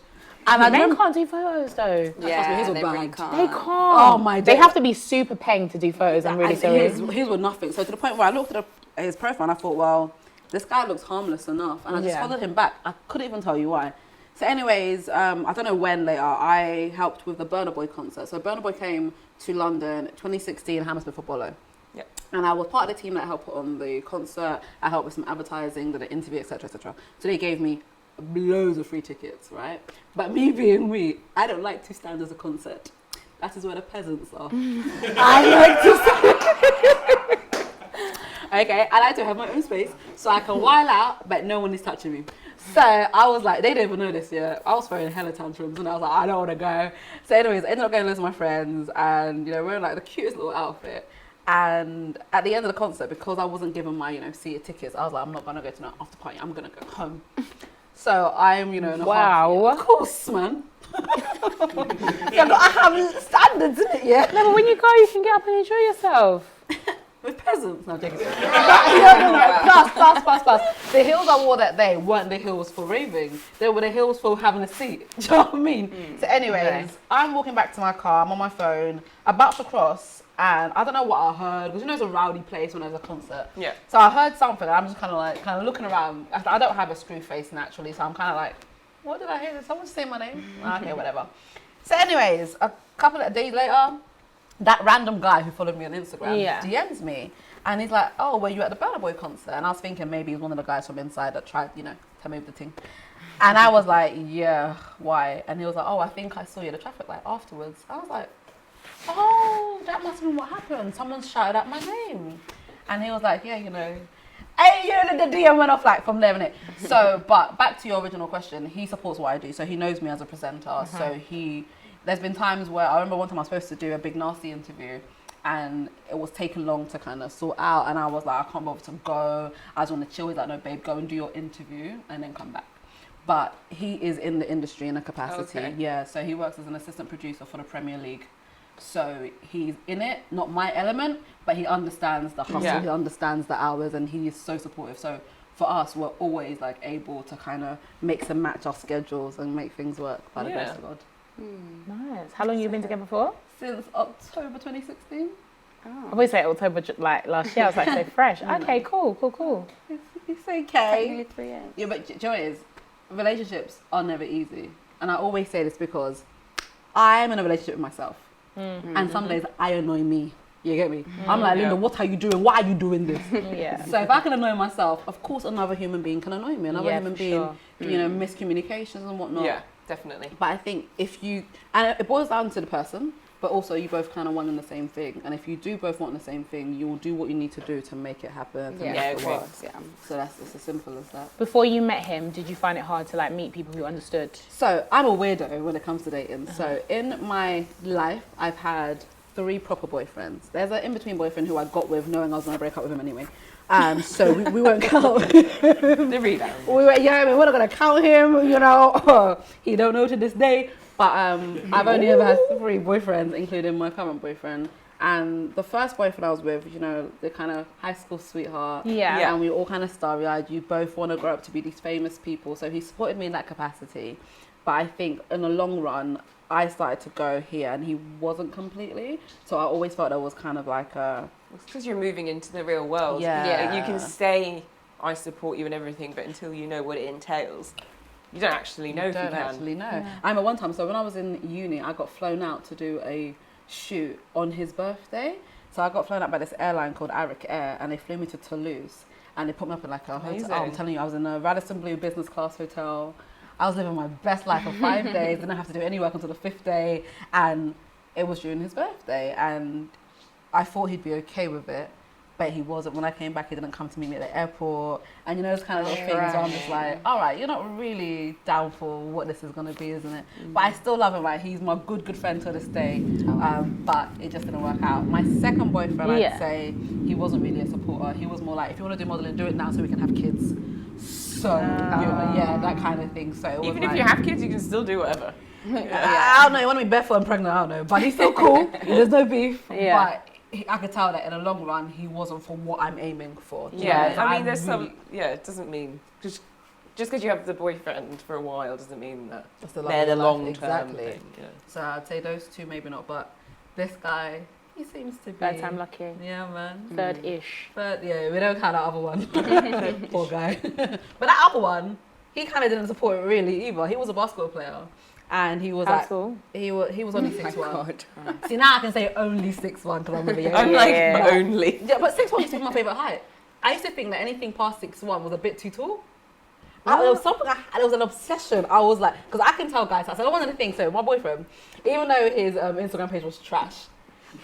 And men can't do photos though. Yeah, his were they bad. really can't. They can't. Oh my! They have to be super paying to do photos. I'm really sorry. His were nothing. So to the point where I looked at his profile and I thought, well, this guy looks harmless enough, and I just followed him back. I couldn't even tell you why. So, anyways, I don't know when later I helped with the Burna Boy concert. So Burna Boy came to London 2016 Hammersmith Apollo. Yep. And I was part of the team that helped put on the concert. I helped with some advertising, did an interview, etc., etc. So they gave me loads of free tickets, right? But me being me, I don't like to stand as a concert. That is where the peasants are. I like to okay, I like to have my own space so I can while out, but no one is touching me. So I was like, they didn't even know this yet. I was throwing hella tantrums and I was like, I don't want to go. So anyways, I ended up going with my friends and, you know, we're in like the cutest little outfit. And at the end of the concert, because I wasn't given my, you know, seated tickets, I was like, I'm not going to go to no after party. I'm going to go home. So I'm, you know, in a of course, man. I have standards, isn't it? Yeah. No, but when you go, you can get up and enjoy yourself. With peasants, no, taking it. Plus. The heels I wore that day weren't the heels for raving. They were the heels for having a seat. Do you know what I mean? So anyways, I'm walking back to my car, I'm on my phone, about to cross, and I don't know what I heard, because you know it's a rowdy place when there's a concert. Yeah. So I heard something, and I'm just kind of looking around. I don't have a screw face naturally, so I'm kind of like, what did I hear? Did someone say my name? Okay, whatever. So anyways, a couple of days later, that random guy who followed me on Instagram DMs me. And he's like, oh, were you at the Burna Boy concert? And I was thinking maybe he's one of the guys from inside that tried, you know, to move the thing. And I was like, yeah, why? And he was like, oh, I think I saw you at the traffic light afterwards. I was like, oh, that must have been what happened. Someone shouted out my name. And he was like, yeah, you know. Hey, you know, the DM went off like from there, innit? So, but back to your original question, he supports what I do. So he knows me as a presenter. So there's been times where I remember one time I was supposed to do a Big Nasty interview and it was taking long to kind of sort out. And I was like, I can't bother to go. I just want to chill. He's like, no, babe, go and do your interview and then come back. But he is in the industry in a capacity. Okay. Yeah, so he works as an assistant producer for the Premier League. So he's in it, not my element, but he understands the hustle, he understands the hours, and he is so supportive. So for us, we're always like able to kind of mix and match our schedules and make things work by the grace of God. Nice. How long have you been together for? Since October 2016. I always say October, like last year. I was like, so fresh. Okay, cool. It's okay. Nearly 3 years. Yeah, but do you know what it is? Relationships are never easy. And I always say this because I'm in a relationship with myself. And some days I annoy me. You get me? I'm like, Linda, what are you doing? Why are you doing this? So if I can annoy myself, of course another human being can annoy me. Another human being, you know, miscommunications and whatnot. Yeah, definitely. But I think if you, and it boils down to the person, but also you both kind of want the same thing. And if you do both want the same thing, you will do what you need to do to make it happen. To make it work. So it's as simple as that. Before you met him, did you find it hard to like meet people who understood? So I'm a weirdo when it comes to dating. So in my life, I've had 3 proper boyfriends. There's an in-between boyfriend who I got with knowing I was going to break up with him anyway. So we won't count. The rebound. We're not going to count him, you know. He don't know to this day. But I've only ever had 3 boyfriends, including my current boyfriend. And the first boyfriend I was with, you know, the kind of high school sweetheart. Yeah. And we were all kind of starry-eyed. You both want to grow up to be these famous people. So he supported me in that capacity. But I think in the long run, I started to go here and he wasn't completely. So I always felt there was kind of like a... It's because you're moving into the real world. Yeah. You can say, I support you and everything, but until you know what it entails, you don't actually know if you can. I remember one time, so when I was in uni, I got flown out to do a shoot on his birthday. So I got flown out by this airline called Air, and they flew me to Toulouse. And they put me up in like a hotel. I'm telling you, I was in a Radisson Blu business class hotel. I was living my best life for 5 days. Didn't have to do any work until the 5th day. And it was during his birthday. And I thought he'd be okay with it. But he wasn't. When I came back, he didn't come to meet me at the airport. And you know, those kind of little things where I'm just like, all right, you're not really down for what this is going to be, isn't it? But I still love him, right? He's my good friend to this day. But it just didn't work out. My second boyfriend, I'd say, he wasn't really a supporter. He was more like, if you want to do modeling, do it now so we can have kids. So, that kind of thing. So even if you have kids, you can still do whatever. I don't know, you want to be barefoot and pregnant, I don't know. But he's still cool. There's no beef. But I could tell that in the long run, he wasn't for what I'm aiming for. I mean, there's some... Yeah, it doesn't mean... Just because you have the boyfriend for a while doesn't mean that they're the long-term thing. Yeah. So I'd say those 2 maybe not, but this guy, he seems to be... Third time lucky. Yeah, man. Third-ish. But yeah, we don't count that other one. Poor guy. But that other one, he kind of didn't support it really either. He was a basketball player. And he was he was only 6'1". See, now I can say only 6'1" because I'm really young. I'm like, only. Yeah, but 6'1" used to be my favourite height. I used to think that anything past 6'1" was a bit too tall. There was something, there was an obsession. I was like, because I can tell guys, I said, one of the things, so my boyfriend, even though his Instagram page was trash,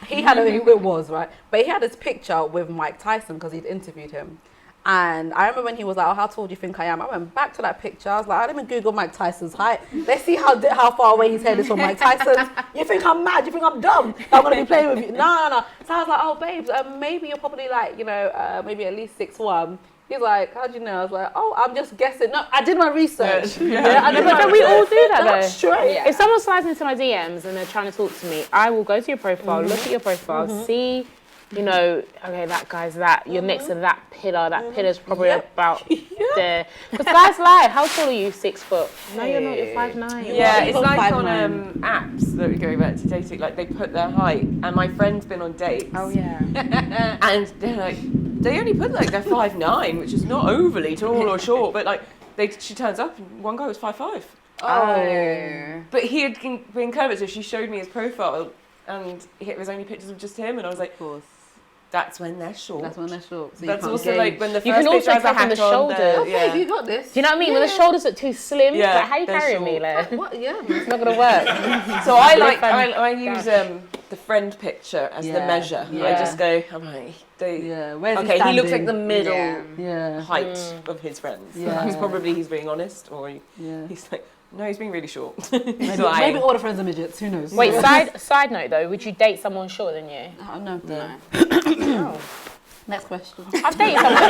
he had it was, right? But he had this picture with Mike Tyson because he'd interviewed him. And I remember when he was like, oh, how tall do you think I am? I went back to that picture. I was like, I didn't even Google Mike Tyson's height. Let's see how far away his head is from Mike Tyson's. You think I'm mad? You think I'm dumb? I'm going to be playing with you? No. So I was like, oh, babes, maybe you're probably like, you know, maybe at least 6'1". He's like, how do you know? I was like, oh, I'm just guessing. No, I did my research. But we all do that, though. Straight. If someone slides into my DMs and they're trying to talk to me, I will go to your profile, look at your profile, see... You know, okay, that guy's that. You're next to that pillar. That pillar's probably about there. Because guys lie. How tall are you? 6 foot. No, you're not. You're 5'9". Yeah, it's like on apps that we go back to dating. Like they put their height, and my friend's been on dates. Oh yeah. And they're like, they only put like they're 5'9", which is not overly tall or short, but like she turns up and one guy was 5'5". Oh. But he had been covered, so she showed me his profile, and it was only pictures of just him, and I was like, of course. That's when they're short. That's when they're short. So that's also like when the first you can also picture has a cover the hat on shoulders. Okay, you got this. Do you know what I mean? When the shoulders look too slim, Yeah, like, how you they're carrying short. me, like? What? Yeah. It's not gonna work. So I use the friend picture as the measure. Yeah. I just go, I'm like, where's he looks like the middle Yeah. height of his friends. Yeah. That's probably he's being honest, or he's like, no, he's being really short. Maybe all the friends are midgets. Who knows? Wait, side note though, would you date someone shorter than you? No. Oh. Next question. I've dated someone.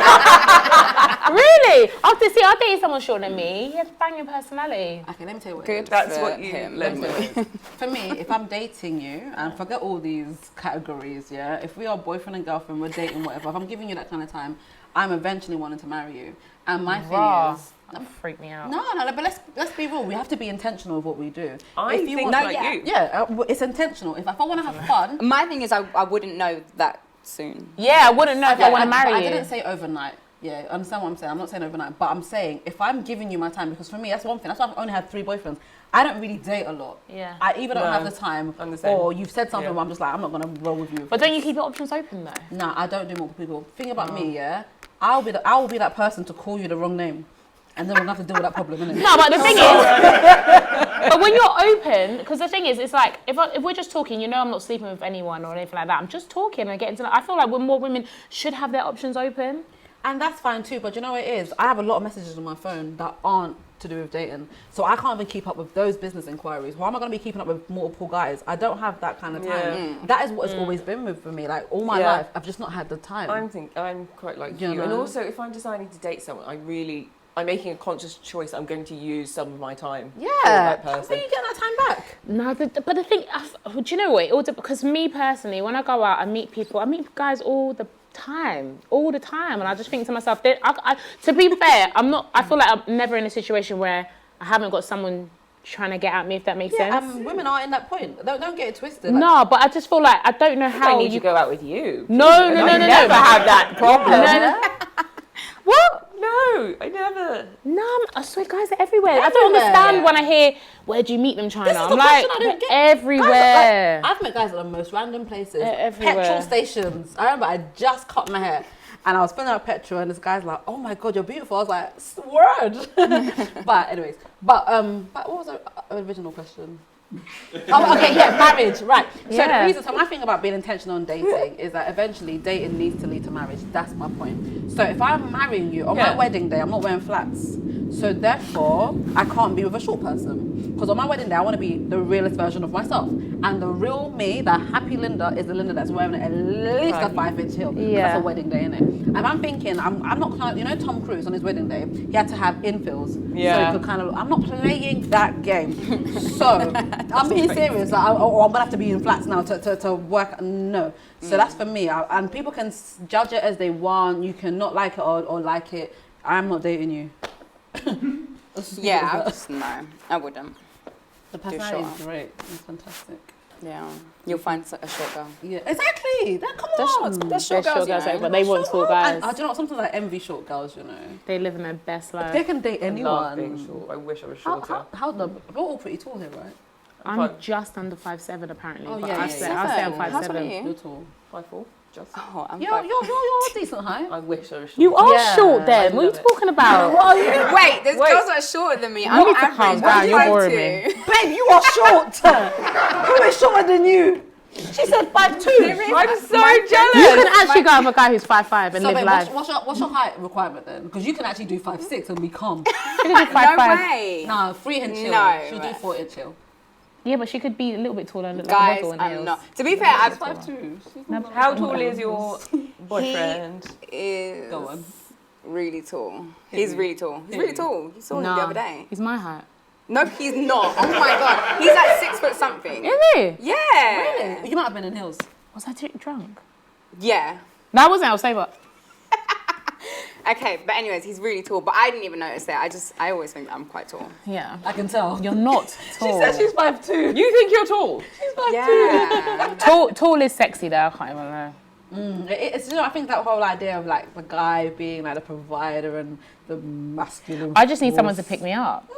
Really? I dated someone shorter than me. He had a banging personality. Okay, let me tell you what. Good. That's for what you him. led with. For me, if I'm dating you, and forget all these categories, yeah, if we are boyfriend and girlfriend, we're dating, whatever, if I'm giving you that kind of time, I'm eventually wanting to marry you. And my thing is... That freaked me out. No, but let's be real. We have to be intentional with what we do. I if you think want, like you. Yeah, it's intentional. If I want to have fun... My thing is, I wouldn't know that soon. Yeah, I wouldn't know if I want to marry you. I didn't say overnight. Yeah, understand what I'm saying? I'm not saying overnight, but I'm saying if I'm giving you my time, because for me, that's one thing. That's why I've only had 3 boyfriends. I don't really date a lot. Yeah. I either don't have the time, I'm the same. or you've said something where I'm just like, I'm not going to roll with you. But don't you keep your options open, though? Nah, I don't do multiple people. Thing about me, yeah, I will be that person to call you the wrong name. And then we're going to have to deal with that problem, innit? No, but the thing is, but when you're open, because the thing is, it's like, if we're just talking, you know I'm not sleeping with anyone or anything like that. I'm just talking and getting to know. I feel like more women should have their options open. And that's fine too, but you know what it is? I have a lot of messages on my phone that aren't to do with dating. So I can't even keep up with those business inquiries. Why am I going to be keeping up with multiple guys? I don't have that kind of time. That is what it's always been with for me. Like all my life, I've just not had the time. I'm quite like you. know? And also, if I'm deciding to date someone, I'm making a conscious choice. I'm going to use some of my time for that person. When are you getting that time back? No, but the thing, do you know what? Because me personally, when I go out, I meet guys all the time, and I just think to myself, to be fair, I feel like I'm never in a situation where I haven't got someone trying to get at me, if that makes sense. Women are in that point. Don't get it twisted. Like, No, but I just feel like I don't know how I need to go out with you. No. Never have that problem. No. What? No, I never. No, I swear guys are everywhere. I don't understand when I hear, where'd you meet them, China? This is I'm the like, question I don't get. everywhere. I've met guys at the most random places. Everywhere. Petrol stations. I remember I just cut my hair and I was filling out petrol and this guy's like, oh my God, you're beautiful. I was like, word. But anyways, but what was the original question? Marriage, right. So my thing about being intentional on dating is that eventually dating needs to lead to marriage. That's my point. So if I'm marrying you on my wedding day, I'm not wearing flats. So therefore, I can't be with a short person. Because on my wedding day, I want to be the realest version of myself. And the real me, the happy Linda, is the Linda that's wearing at least a 5-inch heel. Yeah. That's a wedding day, innit? And I'm thinking, I'm not, you know, Tom Cruise on his wedding day, he had to have infills. Yeah. So he could I'm not playing that game. So I'm being serious. Like, I'm gonna have to be in flats now to work. No. So that's for me. And people can judge it as they want. You can not like it or like it. I'm not dating you. I wouldn't. The personality is great. It's fantastic. Yeah, you'll find a short girl. Yeah, exactly. Come on. There's short girls, but they want tall guys. And do you know what? Sometimes I envy short girls. You know, they live in their best life. They can date I love being anyone. short. I wish I was shorter. We're all pretty tall here, right? I'm just under 5'7" apparently. Oh, but yeah, I'll say I'm How tall are 5'7". you? You're tall. 5'4", just. Oh, I'm You're decent height. I wish I was shorter. You are Yeah, short then. I What are you love it. talking about? Wait, there's girls that are shorter than me. I'm need to calm average. down, I'm you're boring 5'2". me. Babe, you are short. Who is shorter than you? She said 5'2". I'm so You jealous. can actually go with a guy who's 5'5" and So, live babe, life. what's your height requirement then? Because you can actually do 5'6" and be calm. She can do 5'5". No way. Nah, 3-inch heel. No. She'll do 4-inch heel. Yeah, but she could be a little bit taller and look Guys, like a model in I'm heels. not. To be fair, I've 5'2". How tall is your boyfriend? is Go on. really tall. He's really tall. He's really tall. You saw him the other day. He's my height. No, he's not. Oh my God. He's like 6 foot something. Is he? Yeah. Really? You might have been in heels. Was I too drunk? Yeah. No, I wasn't. I was sober. Okay, but anyways, he's really tall. But I didn't even notice that. I always think that I'm quite tall. Yeah. I can tell. You're not tall. She said she's 5'2". You think you're tall? She's 5'2". Yeah. Tall is sexy though. I can't even know. It's, you know, I think that whole idea of like the guy being like the provider and the masculine. I just need someone to force. pick me up.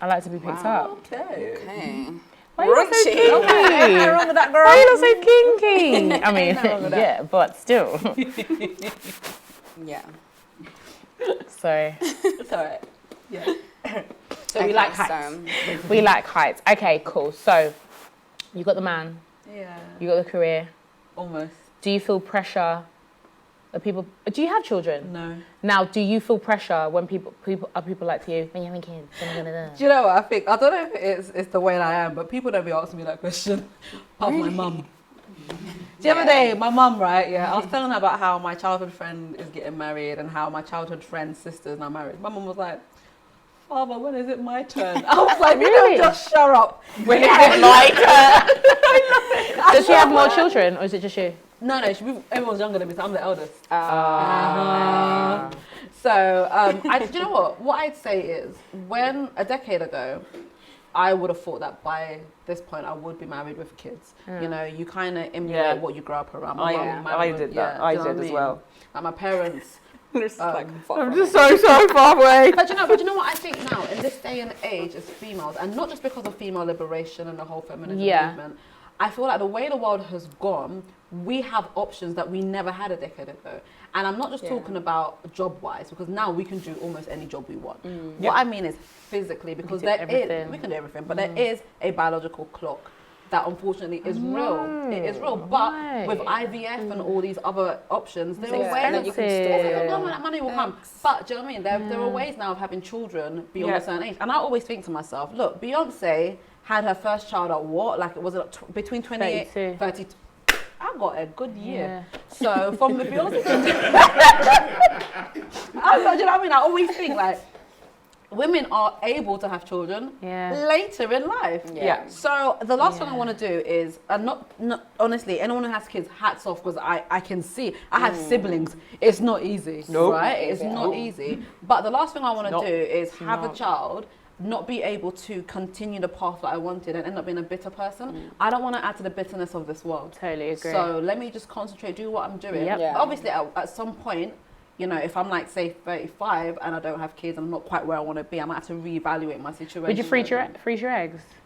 I like to be picked up. Okay. Okay. Why are you so Raunchy. kinky? Nothing wrong with that, girl. Why are you not so kinky? I mean, yeah, but still. Yeah. Sorry. It's alright. Yeah. So Okay, we like heights. We like heights. Okay, cool. So, you got the man. Yeah. You got the career. Almost. Do you feel pressure? Do you have children? No. Now, do you feel pressure when people like to you when you're having kids? Do you know what I think? I don't know if it's the way that I am, but people don't be asking me that question. Apart from my mum. The other day, my mum, right, I was telling her about how my childhood friend is getting married and how my childhood friend's sister is now married. My mum was like, Father, when is it my turn? I was like, Really? Just shut up. When is it my turn? Does she have more children, or is it just you? No, everyone's younger than me, so I'm the eldest. So, do you know what? What I'd say is, when a decade ago, I would have thought that by this point I would be married with kids. You know, you kind of emulate what you grow up around. I did that. I did as well. Like my parents. I'm just so far away. But you know what I think now in this day and age as females, and not just because of female liberation and the whole feminism movement, I feel like the way the world has gone, we have options that we never had a decade ago. And I'm not just talking about job-wise, because now we can do almost any job we want. What I mean is physically, because we can do everything, but there is a biological clock that unfortunately is real. It is real, but with IVF and all these other options, there are ways that you can store that money will come. But do you know what I mean? There are ways now of having children beyond a certain age. And I always think to myself, look, Beyonce had her first child at what? Like, it was between 28 and 32. I got a good year. So from the Beyonce, do you know what I mean? I always think like women are able to have children later in life. So the last thing I want to do is, not honestly, anyone who has kids, hats off, because I can see. I have siblings. It's not easy, right? It's not easy. But the last thing I want to do is have a child, not be able to continue the path that I wanted and end up being a bitter person. I don't want to add to the bitterness of this world. Totally agree. So let me just concentrate, do what I'm doing. Obviously, at some point, you know, if I'm like, say, 35 and I don't have kids and I'm not quite where I want to be, I might have to reevaluate my situation. Would you freeze your eggs?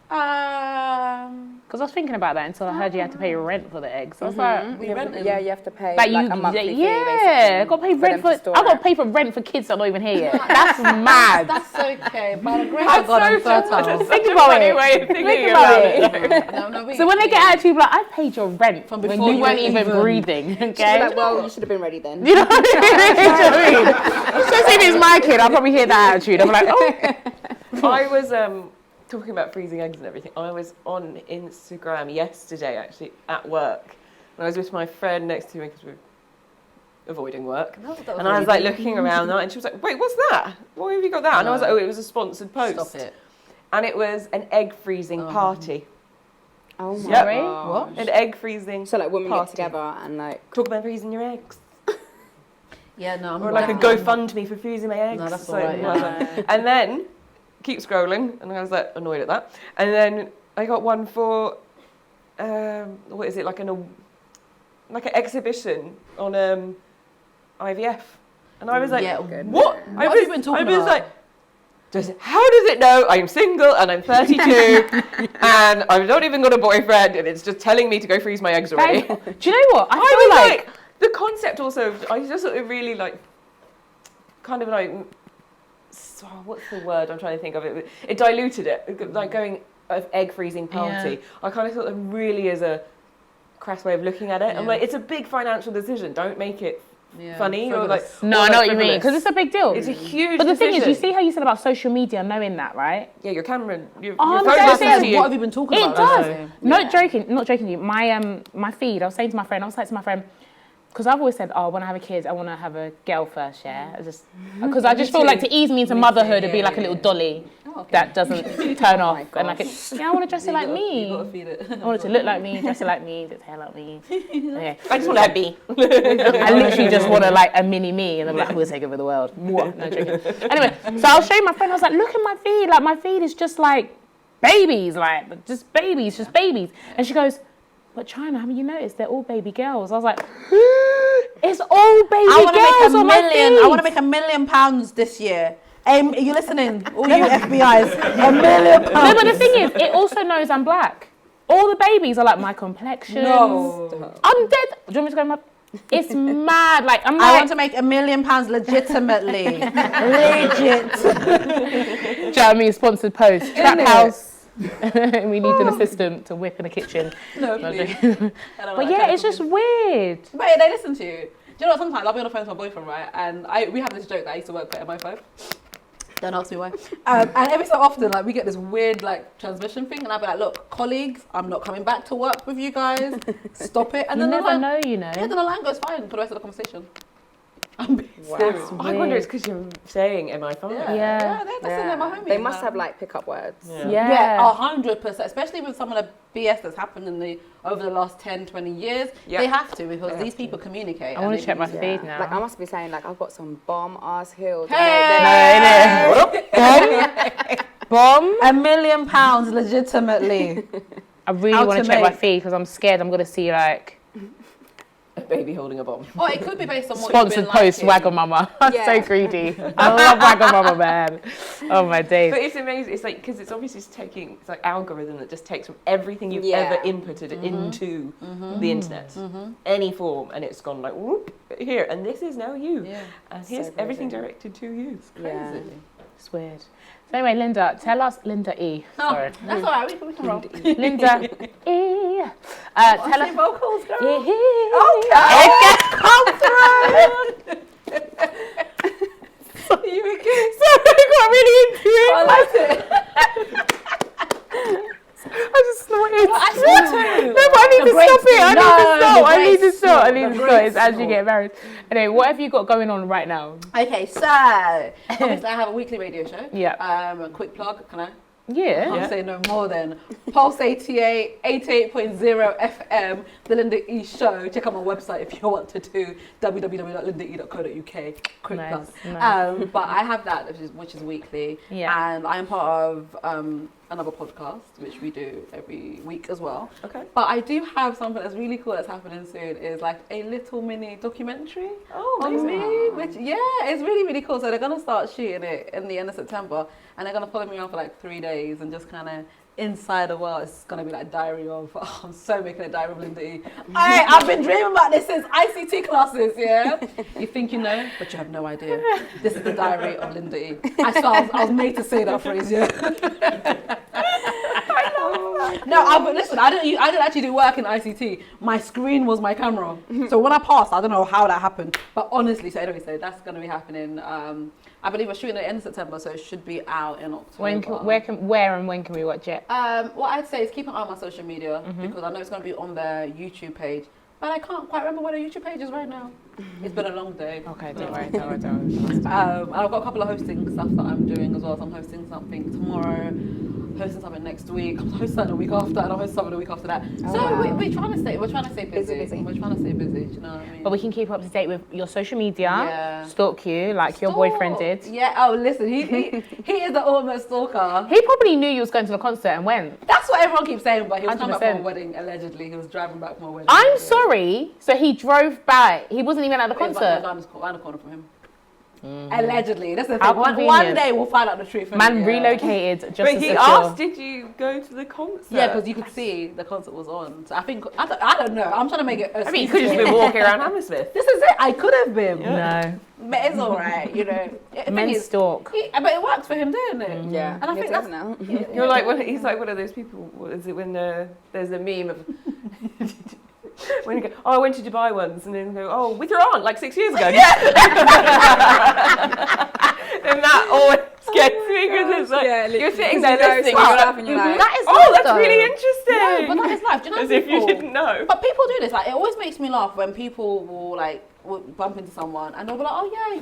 Because I was thinking about that until I heard you had to pay rent for the eggs. I was like, you have to pay like a monthly fee, basically. I got to pay rent for. I got to pay for rent for kids that are not even here yet. That's mad. That's okay. By the grace of God, I'm fertile. Think about it. Think about it. So when they get out to you, like, I paid your rent from when before you weren't even breathing. Okay. Like, well, you should have been ready then. You know what I mean? Especially if it's my kid, I'll probably hear that attitude. I'm like, oh. I was talking about freezing eggs and everything. I was on Instagram yesterday, actually, at work. And I was with my friend next to me because we were avoiding work. And I was like looking around and she was like, wait, what's that? Why have you got that? And I was like, oh, it was a sponsored post. Stop it. And it was an egg freezing party. Oh my God. What? An egg freezing So like women party. get together and like talk about freezing your eggs. Yeah, no, I'm or like a GoFundMe for freezing my eggs. No, that's So, all right. Yeah. And then keep scrolling, and I was like annoyed at that. And then I got one for what is it, like an exhibition on IVF, and I was like, what have you been talking about? I was like, how does it know I'm single and I'm 32 and I've not even got a boyfriend and it's just telling me to go freeze my eggs already? Do you know what? I feel like the concept also, I just thought it really like, kind of like, what's the word I'm trying to think of it? It diluted it, like going of egg freezing party. Yeah. I kind of thought that really is a crass way of looking at it. Yeah. I'm like, it's a big financial decision. Don't make it funny or like. No, I know what you mean, because it's a big deal. It's a huge. But the decision. thing is, you see how you said about social media knowing that, right? Yeah, your camera. Your phone what have you been talking about? It does. Not joking you. My feed. I was saying to my friend, because I've always said, when I have a kid, I want to have a girl first, because I just feel like to ease me into motherhood, it'd be like a little dolly that doesn't turn off, and I want to dress it like me. You gotta feed it. I want it to look like me, dress it like me, its hair like me. Okay. I just want to be. I literally just want to like a mini me, and I'm like, we'll take over the world. No, joking. Anyway, so I was showing my friend. I was like, look at my feed. Like my feed is just like babies, just babies. And she goes, but China, haven't you noticed they're all baby girls? I was like, it's all baby girls on my feed. I want to make £1 million this year. You listening? All you FBI's, £1 million. No, but the thing is, it also knows I'm black. All the babies are like my complexion. No. I'm dead. Do you want me to go my... It's mad. Like I want to make £1 million legitimately. Legit. Do you know what I mean? Sponsored post. Trap house. We need an assistant to whip in the kitchen. No, please. But yeah, it's just weird. But yeah, they listen to you. Do you know what? Sometimes I'll be on the phone with my boyfriend, right? And we have this joke that I used to work for MI5. Don't ask me why. And every so often, like, we get this weird, like, transmission thing, and I'll be like, look, colleagues, I'm not coming back to work with you guys. Stop it. And You then never know, you know. Yeah, then the line goes fine for the rest of the conversation. I'm being serious. I wonder it's because you're saying, am I fine? Yeah, they're my homies. They must have like pickup words. Yeah, 100%. Especially with some of the BS that's happened over the last 10, 20 years. They have to, because these people communicate. I want to check my feed now. Like, I must be saying, like, I've got some bomb ass heels. Hey! Bomb? £1 million, legitimately. I really want to check my feed because I'm scared I'm going to see, like, A baby holding a bomb. Or it could be based on what sponsored you've been post, liking. Wagamama. I'm so greedy. I love Wagamama, man. Oh my days. But it's amazing. It's like, because it's obviously taking, it's like algorithm that just takes from everything you've ever inputted into the internet, any form, and it's gone like, whoop, here, and this is now you. Yeah. And here's everything directed to you. It's crazy. Yeah. It's weird. So anyway, Linda, tell us, Linda E. Sorry. That's all right, we can roll. Linda E. Tell us. vocals, girl. Okay. Come through. You again. Sorry, I got really into it. I liked it. I just snorted. I snorted too. No, but I need to stop it. I need to stop. It's as you get married. Anyway, what have you got going on right now? Okay, so obviously I have a weekly radio show. Yeah. A quick plug, can I? Yeah. I'll say no more than Pulse 88.0 FM, The Linda E Show. Check out my website if you want to do www.lindae.co.uk. Quick plug. Nice. But I have that, which is weekly. Yeah. And I am part of another podcast, which we do every week as well. Okay. But I do have something that's really cool that's happening soon. Is like a little mini documentary on me, which it's really, really cool. So they're gonna start shooting it in the end of September, and they're gonna follow me around for like 3 days and just kind of inside the world. It's gonna be like diary of. Oh, I'm so making a diary of Linda E. I've been dreaming about this since ICT classes. Yeah, you think you know, but you have no idea. This is the diary of Linda E. I was made to say that phrase. Yeah. No, but listen, I didn't actually do work in ICT. My screen was my camera. So when I passed, I don't know how that happened. But honestly, so anyway, so that's going to be happening. I believe we're shooting at the end of September, so it should be out in October. Where and when can we watch it? What I'd say is keep an eye on my social media, because I know it's going to be on their YouTube page. But I can't quite remember where the YouTube page is right now. It's been a long day. Okay, don't worry. And I've got a couple of hosting stuff that I'm doing as well. So I'm hosting something tomorrow, hosting something next week, I'm hosting something the week after, and I'm hosting something the week after that. We're trying to stay busy. We're trying to stay busy, do you know what I mean? But we can keep up to date with your social media, stalk you like your boyfriend did. Yeah, oh listen, he is the ultimate stalker. He probably knew you was going to the concert and went. That's what everyone keeps saying, but he was coming back 100%. from a wedding, allegedly. He was driving back from a wedding. I'm sorry. So he drove back. He wasn't even at the concert. Around the corner from him. Allegedly. That's the How thing. One convenient. day we'll find out the truth. Man relocated just But to he secure. asked, did you go to the concert? Yeah, because you could see the concert was on. So I think, I don't know. I'm trying to make it. I mean, you could have just been walking around Hammersmith. This is it. I could have been. No. But it's all right, you know. Men stalk. But it works for him, doesn't it? Yeah. And I think that's now. You're like, he's like one of those people. What is it when there's a meme of when you go, oh, I went to Dubai once, and then go, oh, with your aunt, like 6 years ago. Yeah. And that always gets me because it's like you're sitting there listening. You're like, that is oh, life, that's though. really interesting. No, but that is life. Do you know As if you didn't know. But people do this. Like, it always makes me laugh when people will bump into someone and they'll be like, oh yeah,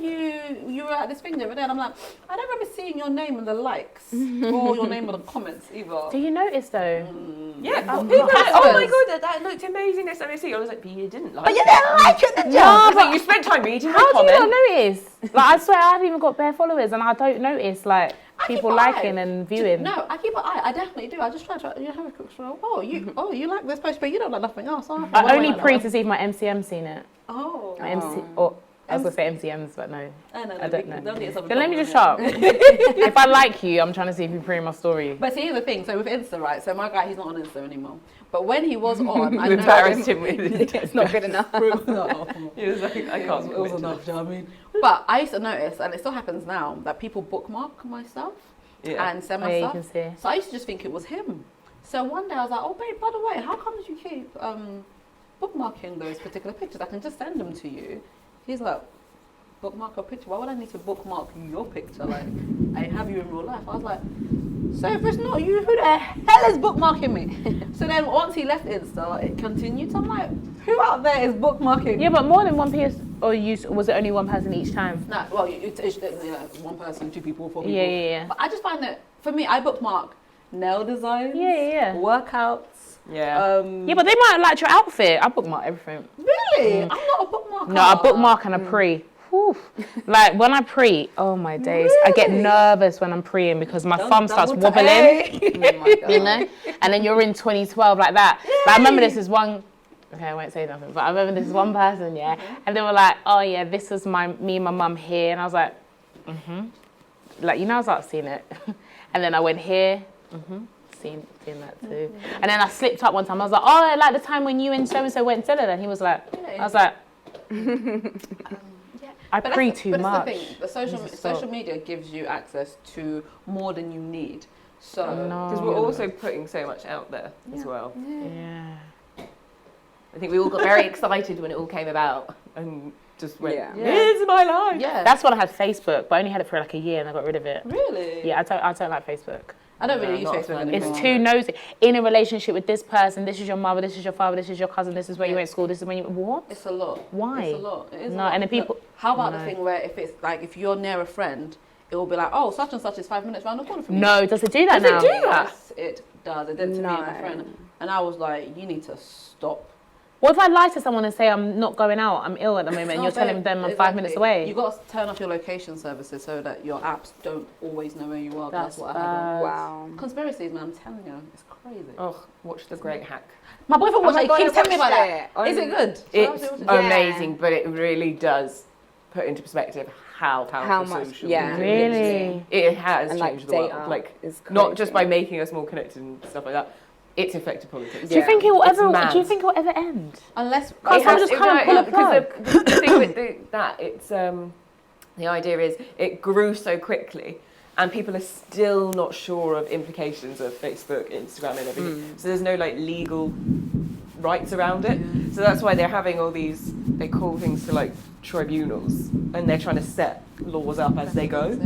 you were at this thing the other day, and I'm like, I don't remember seeing your name in the likes or your name in the comments either. Do you notice though? Yeah, people are like, oh my god, that looked amazing. Next time I see you, I was like, but you didn't like But you it. didn't like it, did you? No, But you spent time reading the How do you comment. not notice? Like, I swear I haven't even got bare followers and I don't notice like people liking and viewing. No, I keep an eye. I definitely do. I just try to have a quick scroll. Oh, you like this post, but you don't like nothing else. Oh, I only pre to see if my MCM's seen it. Oh. My MC, or I was gonna say MCMs, but no. I don't know. Don't get yourself in Then let me trouble just with shut it. up. If I like you, I'm trying to see if you pre my story. But see, here's the thing. So with Insta, right? So my guy, he's not on Insta anymore. But when he was on, I You embarrassed him with it. It's not good enough. He was like, I can't. It was enough, do you know what I mean? But I used to notice, and it still happens now, that people bookmark my stuff and send my You stuff. can see. So I used to just think it was him. So one day I was like, oh babe, by the way, how come you keep bookmarking those particular pictures? I can just send them to you. He's like, bookmark a picture? Why would I need to bookmark your picture? Like, and I have you in real life. I was like, so if it's not you, who the hell is bookmarking me? So then once he left Insta, it continued. So I'm like, who out there is bookmarking? Yeah, but more than one person, or was it only one person each time? No, well, it's one person, 2 people, 4 people. Yeah. But I just find that, for me, I bookmark nail designs, workouts. Yeah. Yeah, but they might have liked your outfit. I bookmark everything. Really? I'm not a bookmarker. No, I bookmark and I pre. Whew. Like when I pre, oh my days, I get nervous when I'm preing because my thumb starts wobbling. Oh my God. You know, and then you're in 2012 like that. But I remember this is one. Okay, I won't say nothing. But I remember this is one person, and they were like, "Oh yeah, this was me and my mum here," and I was like, like I was like seeing it, and then I went here, seeing that too, and then I slipped up one time. I was like, "Oh, like the time when you and so and so went to it," and he was like, I was like. I pre too much. But that's the thing. The social media gives you access to more than you need. So because we're also putting so much out there as well. Yeah. I think we all got very excited when it all came about and just went, "This is my life." Yeah. That's when I had Facebook, but I only had it for like a year and I got rid of it. Really? Yeah, I don't like Facebook. I don't really use not Facebook really. anymore. It's too nosy. In a relationship with this person, this is your mother, this is your father, this is your cousin, this is where you went to school, this is when you... What? It's a lot. Why? It's a lot. It is No, a lot. and the people... How about the thing where if it's like, if you're near a friend, it will be like, oh, such and such is 5 minutes round the corner from you. No, does it do that Does now? it do that? Yes, it does. It did to me and my friend. And I was like, you need to stop. What if I lie to someone and say I'm not going out, I'm ill at the moment, and you're telling them I'm 5 minutes away? You got to turn off your location services so that your apps don't always know where you are. That's what I had. Wow. Conspiracies, man, I'm telling you, it's crazy. Oh, watch The Great Hack. My boyfriend watched it. He keeps telling me about that. it. Is it good? It's amazing, but it really does put into perspective how powerful How much- social yeah. media is. Really? It has And, changed the data world. Like, is not just by crazy. making us more connected and stuff like that. It's affected politics. Do you think it will It's ever? mad. Do you think it will ever end? Unless Can't someone just come and pull a because the thing with that, it's the idea is it grew so quickly, and people are still not sure of implications of Facebook, Instagram, and everything. So there's no like legal rights around it. So that's why they're having all these. They call things to like tribunals, and they're trying to set laws up as they go.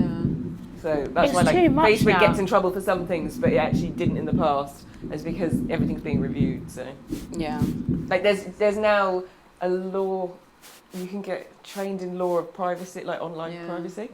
So that's It's why like too much Facebook now. gets in trouble for some things, but it actually didn't in the past. It's because everything's being reviewed. So Yeah. like there's now a law. You can get trained in law of privacy, like online privacy,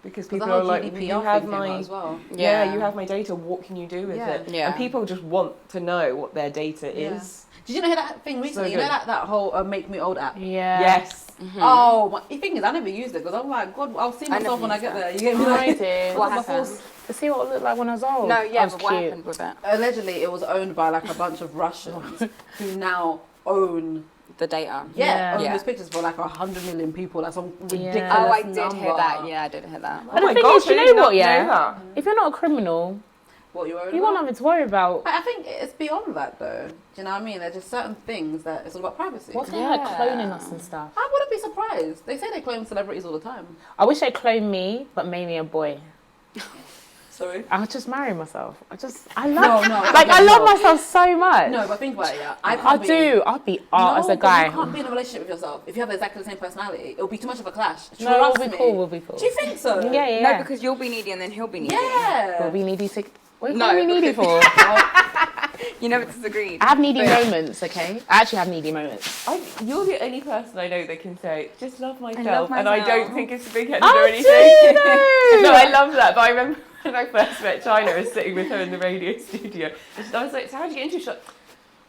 because people are like, you have my as well. you have my data. What can you do with it? Yeah. And people just want to know what their data is. Did you know that thing recently? You know good. that whole Make Me Old app? Yeah. Yes. Oh, the thing is, I never used it because I'm like, God, I'll see myself when I get there. You get me? I did. What What's happened? this? To see what it looked like when I was old. No, I yeah, was but what cute. happened with it? Allegedly, it was owned by like a bunch of Russians who now own The data. own Yeah. those pictures for like 100 million people. Like some ridiculous Oh, I did number. hear that. Yeah, I did hear that. But the thing is, you know what? Yeah. If you're not a criminal, What you own? you got nothing to worry about. But I think it's beyond that though. Do you know what I mean? There's just certain things that it's all about privacy. What's they like cloning us and stuff? I wouldn't be surprised. They say they clone celebrities all the time. I wish they cloned me, but made me a boy. Sorry? I'll just marry myself. I love No, I love myself so much. No, but think about it, yeah. I I'd be art as a guy. You can't be in a relationship with yourself if you have exactly the same personality. It'll be too much of a clash. No, Trust we'll be me. cool, we'll be cool. Do you think so? Yeah. No, because you'll be needy and then he'll be needy. Yeah. We'll be needy to... What No, are we needy for? You never disagreed. I have needy moments, okay? I actually have needy moments. You're the only person I know that can say, just love myself. love And I don't myself. think it's a big headed I or anything. do No, I love that. But I remember when I first met China, I was sitting with her in the radio studio. And I was like, so how did you get into it?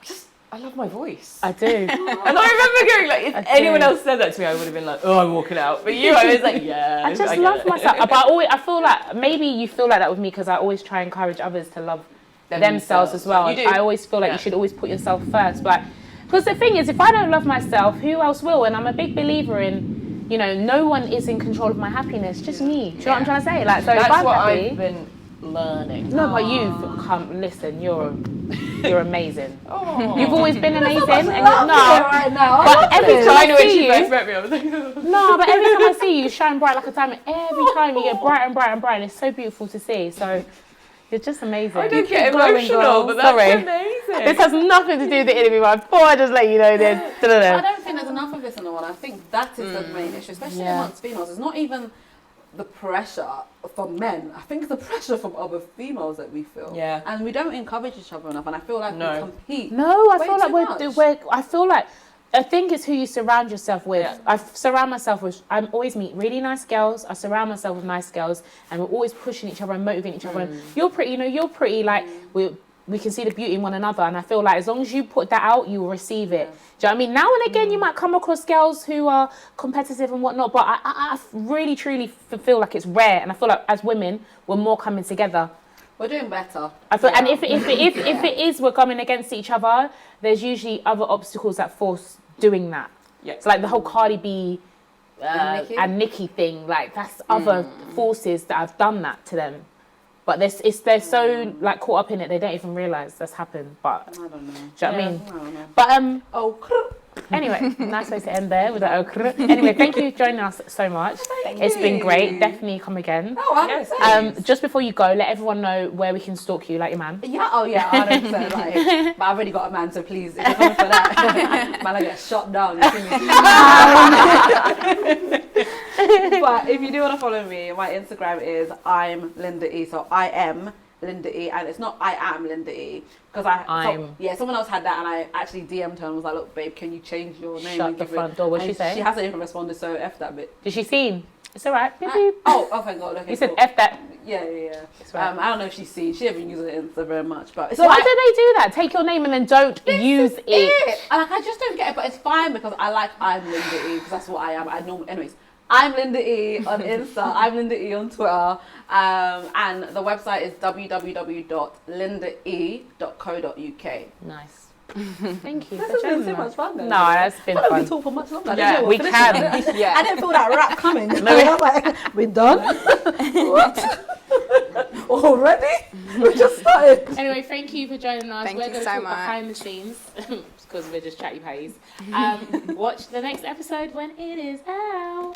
She's like, I love my voice. I do. And I remember going like, if anyone else said that to me, I would have been like, oh, I'm walking out. But you, I was like, yeah. I just get love it. myself. But I feel like, maybe you feel like that with me because I always try and encourage others to love themselves as well. You do. I always feel like you should always put yourself first. But because the thing is, if I don't love myself, who else will? And I'm a big believer in, no one is in control of my happiness, just me. Do you know what I'm trying to say? Like, so if That's I'm what happy, I've been learning. no, but you've come. Listen, you're amazing. Oh. You've always been amazing. Love And you right now. but every time China I when see she you, first met me, I was like, no, but every time I see you, you shine bright like a diamond. Every time you get brighter and brighter and brighter. And it's so beautiful to see. So you're just amazing. I don't get Keep going, emotional, girl. but that's Sorry. amazing. This has nothing to do with the interview, but I thought I'd just let you know this. I don't think there's enough of this in the world. I think that is the main issue, especially amongst females. It's not even the pressure from men. I think it's the pressure from other females that we feel. Yeah. And we don't encourage each other enough. And I feel like we compete. No, I way feel like too much. I feel like, I think it's who you surround yourself with. Yeah. I surround myself with, I always meet really nice girls. I surround myself with nice girls, and we're always pushing each other and motivating each other. And you're pretty, you're pretty, like, we can see the beauty in one another. And I feel like as long as you put that out, you will receive it. Do you know what I mean? Now and again, you might come across girls who are competitive and whatnot, but I really, truly feel like it's rare. And I feel like as women, we're more coming together. We're doing better. I feel, and if it is we're coming against each other, there's usually other obstacles that force doing that. Yeah. So like the whole Cardi B and Nicki thing, like that's other forces that have done that to them. But they're so like caught up in it, they don't even realise that's happened. But I don't know. do you know what I mean? I don't know. But anyway, nice way to end there with that. Anyway, thank you for joining us so much. It's been great. Definitely come again. Oh, just before you go, let everyone know where we can stalk you, like your man. yeah, 100%. Like, but I've already got a man, so please, if you're coming for that, man, I get shot down. You see me? But if you do want to follow me, my Instagram is I'm Linda E. So I am Linda E, and it's not I am Linda E, because someone else had that, and I actually DM'd her and was like, look, babe, can you change your name? Shut the front door. What'd she say? She hasn't even responded, so F that bit. Did she see? It's alright. Beep, beep. Oh, thank God. Okay, You said cool. F that. Yeah. Right. I don't know if she's seen. She hasn't used it very much, but it's Why alright. do they do that? Take your name and then don't use it. I just don't get it, but it's fine because I like I'm Linda E, because that's what I am. Anyways, I'm Linda E on Insta. I'm Linda E on Twitter. And the website is www.lindae.co.uk. Nice. Thank you. This for has been joining so us. much fun, though. No, that's been I don't fun. we talk for much longer. Yeah, we can. I didn't feel that rap coming. I was like, we're done? What? Already? We just started. Anyway, thank you for joining us. Thank We're you going to so talk much. behind the scenes because we're just chatty patties. Watch the next episode when it is out.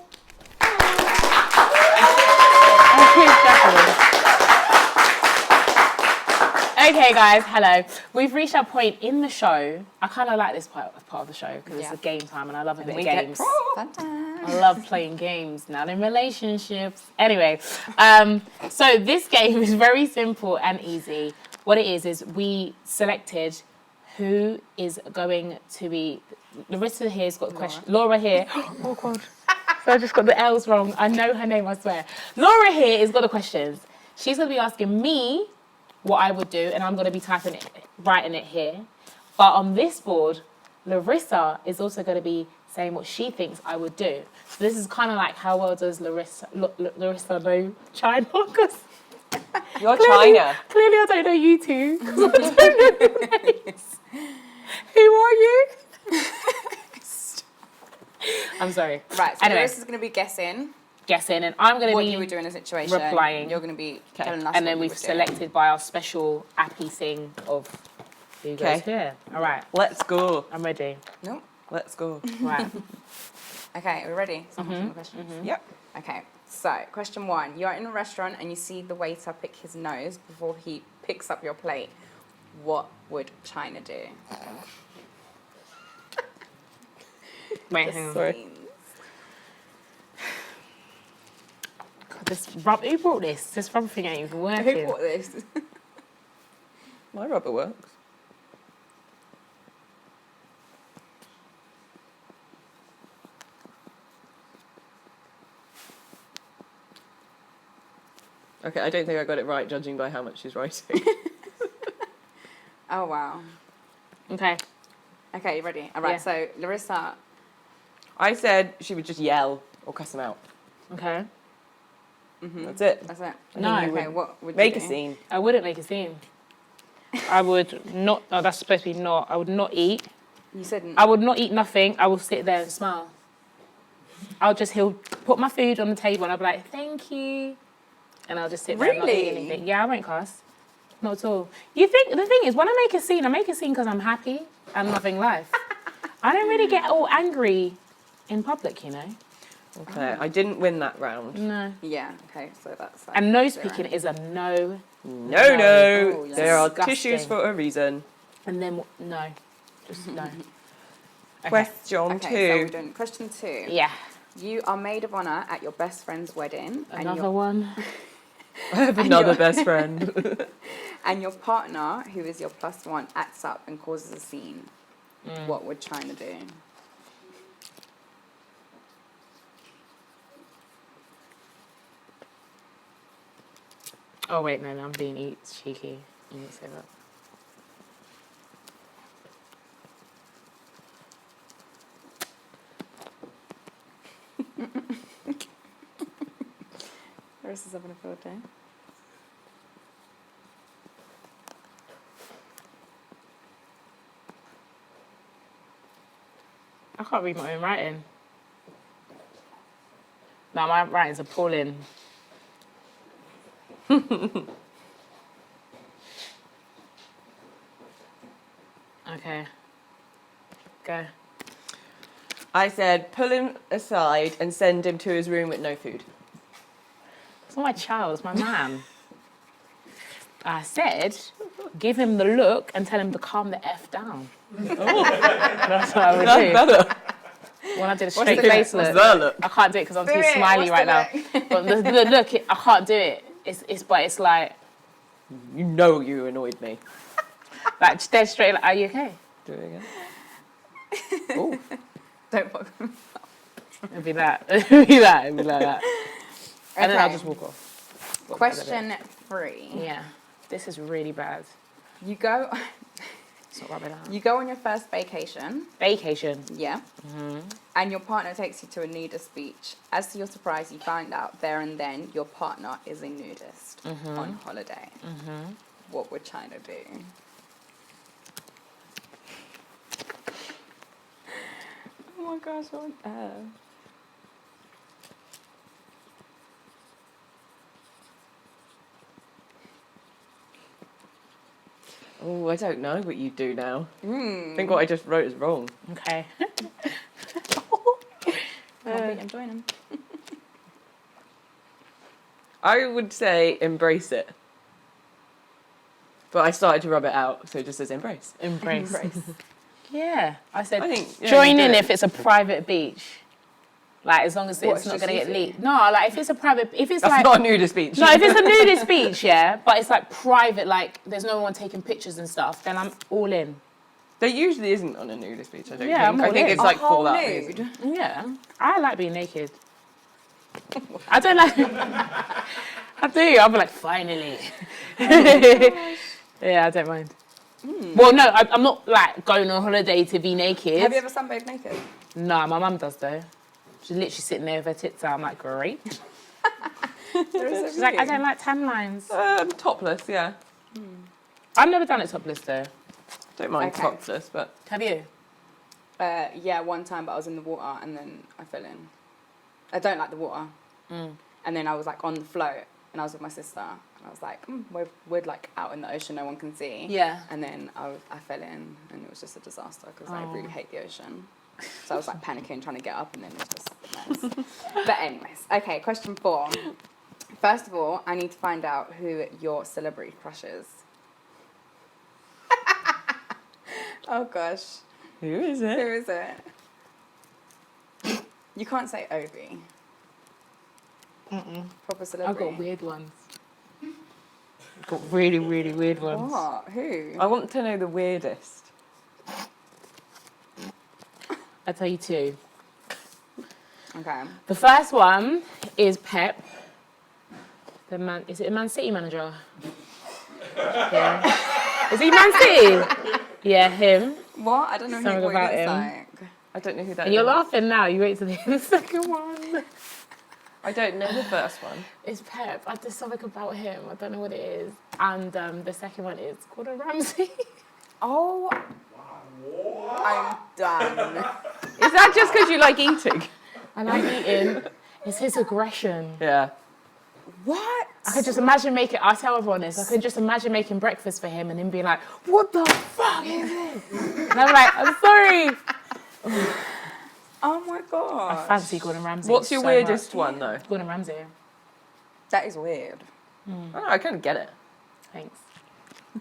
Okay, guys, hello. We've reached our point in the show. I kind of like this part of the show because it's a game time and I love a bit of games. I love playing games, not in relationships. Anyway, so this game is very simple and easy. What it is we selected who is going to be... Larissa here's got the question. Laura here. Oh, God. So I just got the L's wrong. I know her name, I swear. Laura here has got the questions. She's going to be asking me what I would do, and I'm going to be writing it here. But on this board, Larissa is also going to be saying what she thinks I would do. So this is kind of like how well does Larissa know China? Because You're China. clearly I don't know you two. 'Cause I don't know your names. Who are you? I'm sorry. Right, so Anyway. Larissa's going to be guessing Guessing, and I'm going to what be you would do in a situation. replying. You're going to be telling us and then what you we've would do. selected by our special appy thing of who goes here. All right, Let's go. I'm ready. Nope. Let's go. Right. Okay, are we ready? Questions? Yep. Okay, so question 1. You're in a restaurant and you see the waiter pick his nose before he picks up your plate. What would China do? Wait, hang on. Sorry. God, who brought this? This rubber thing ain't even Who working. bought this? My rubber works. Okay, I don't think I got it right, judging by how much she's writing. Oh, wow. Okay. Okay, you ready? All right, Yeah. so Larissa, I said she would just yell or cuss him out. Okay. That's it. that's it. No. Okay, what would Make you a do? scene. I wouldn't make a scene. I would not. Oh, that's supposed to be not. I would not eat. You said I would not eat nothing. I will sit there and smile. He'll put my food on the table and I'll be like, thank you. And I'll just sit there and not eat Really? anything. Yeah, I won't cuss. Not at all. The thing is, when I make a scene because I'm happy and loving life. I don't really get all angry in public, you know? Okay, I didn't win that round. No. Yeah, okay, so that's... And nose picking is a no. No. Oh, yeah. There are Disgusting. tissues for a reason. And then, no. Just no. Okay. Question Okay, so we're 2. doing question 2. Yeah. You are maid of honour at your best friend's wedding. Another one. I have another best friend. And your partner, who is your +1, acts up and causes a scene. What would China do? Oh wait, no, I'm being cheeky. You need to say that. Chris is having a field day. I can't read my own writing. No, my writing's appalling. Okay. Go. I said, pull him aside and send him to his room with no food. It's not my child, it's my man. I said, give him the look and tell him to calm the F down. Oh. That's what I would do. Better. When I did a straight face look, look? I can't do it because I'm too smiley right now. But the look, I can't do it. But it's like... You know you annoyed me. Like, dead straight, like, are you okay? Do it again. Oh. Don't fuck him. It'd be that. It'd be like that. And then I'll just walk off. Question 3. Yeah. This is really bad. You go... It's not rubbing out. You go on your first vacation. Vacation. Yeah. And your partner takes you to a nudist beach. As to your surprise, you find out there and then your partner is a nudist on holiday. What would China do? Oh my gosh, what on earth? Oh, I don't know what you do now. I think what I just wrote is wrong. Okay. I'm joining. I would say embrace it. But I started to rub it out, so it just says embrace. Embrace. Yeah. I said I think, yeah, join you in do it. if it's a private beach. Like, as long as What, it's not just going to get you two? leaked. No, like, if it's a private... If it's That's like... not a nudist beach. No, if it's a nudist beach, yeah, but it's like private, like there's no one taking pictures and stuff, then I'm all in. There usually isn't on a nudist beach, I don't Yeah, think. I'm I all think in. it's like A whole for that nude? reason. Yeah, I like being naked. I don't like... I do, I'll be like, finally. Yeah, I don't mind. Well, no, I'm not like going on holiday to be naked. Have you ever sunbathed naked? No, my mum does though. She's literally sitting there with her tits out. I'm like, great. She's like, I don't like tan lines. Topless, yeah. I've never done it topless though. Don't mind Okay. topless, but... Have you? Yeah, one time, but I was in the water and then I fell in. I don't like the water. And then I was like on the float and I was with my sister and I was like, we're like out in the ocean, no one can see. Yeah. And then I fell in and it was just a disaster because I really hate the ocean. So I was like panicking, trying to get up, and then it was just a mess. But anyways, okay, question 4. First of all, I need to find out who your celebrity crush is. Oh gosh. Who is it? Who is it? You can't say Ovi. Proper I've celebrity. got weird ones. I've got really, really weird ones. What? Who? I want to know the weirdest. I'll tell you 2. Okay. The first one is Pep. Is it a Man City manager? Yeah. Is he Man City? Yeah, him. What? I don't know Something what he about looks him. like. I don't know who that And is. you're laughing now. You wait till the second one. I don't know the first one. It's Pep. There's something about him. I don't know what it is. And the second one is Gordon Ramsay. Oh. I'm done. Is that just because you like eating? I like eating. It's his aggression. Yeah. What? I could just imagine I'll tell everyone this, I could just imagine making breakfast for him and him being like, what the fuck is this? And I'm like, I'm sorry. Oh my god. I fancy Gordon Ramsay. What's your so weirdest much. one, though? Gordon Ramsay. That is weird. I kind of get it. Thanks.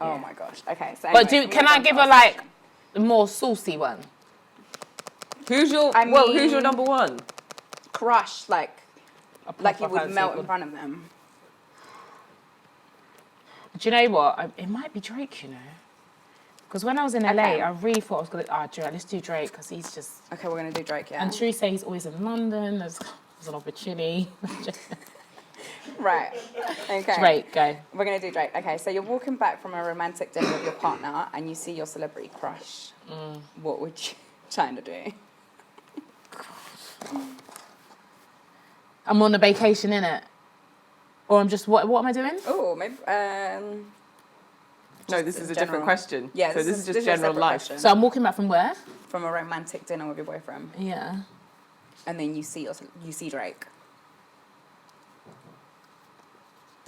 Oh my gosh. Okay. So But anyway, can I give her like a more saucy one? Who's your I who's your mean- number one? crush, like A you proper would fancy melt in one. front of them? Do you know what? It might be Drake, you know. Because when I was in LA, Okay. I really thought I was going to, Drake, let's do Drake, because he's just... Okay, we're gonna do Drake, yeah. And True say he's always in London, there's an opportunity. Right. Okay. Drake, go. We're gonna do Drake. Okay, so you're walking back from a romantic dinner with your partner and you see your celebrity crush. What would you try to do? I'm on a vacation, innit? Or I'm just, what am I doing? Oh, maybe. No, this is a general. different question. Yeah, so this is just a general separate life. question. So I'm walking back from where? From a romantic dinner with your boyfriend, Yeah. and then you see Drake,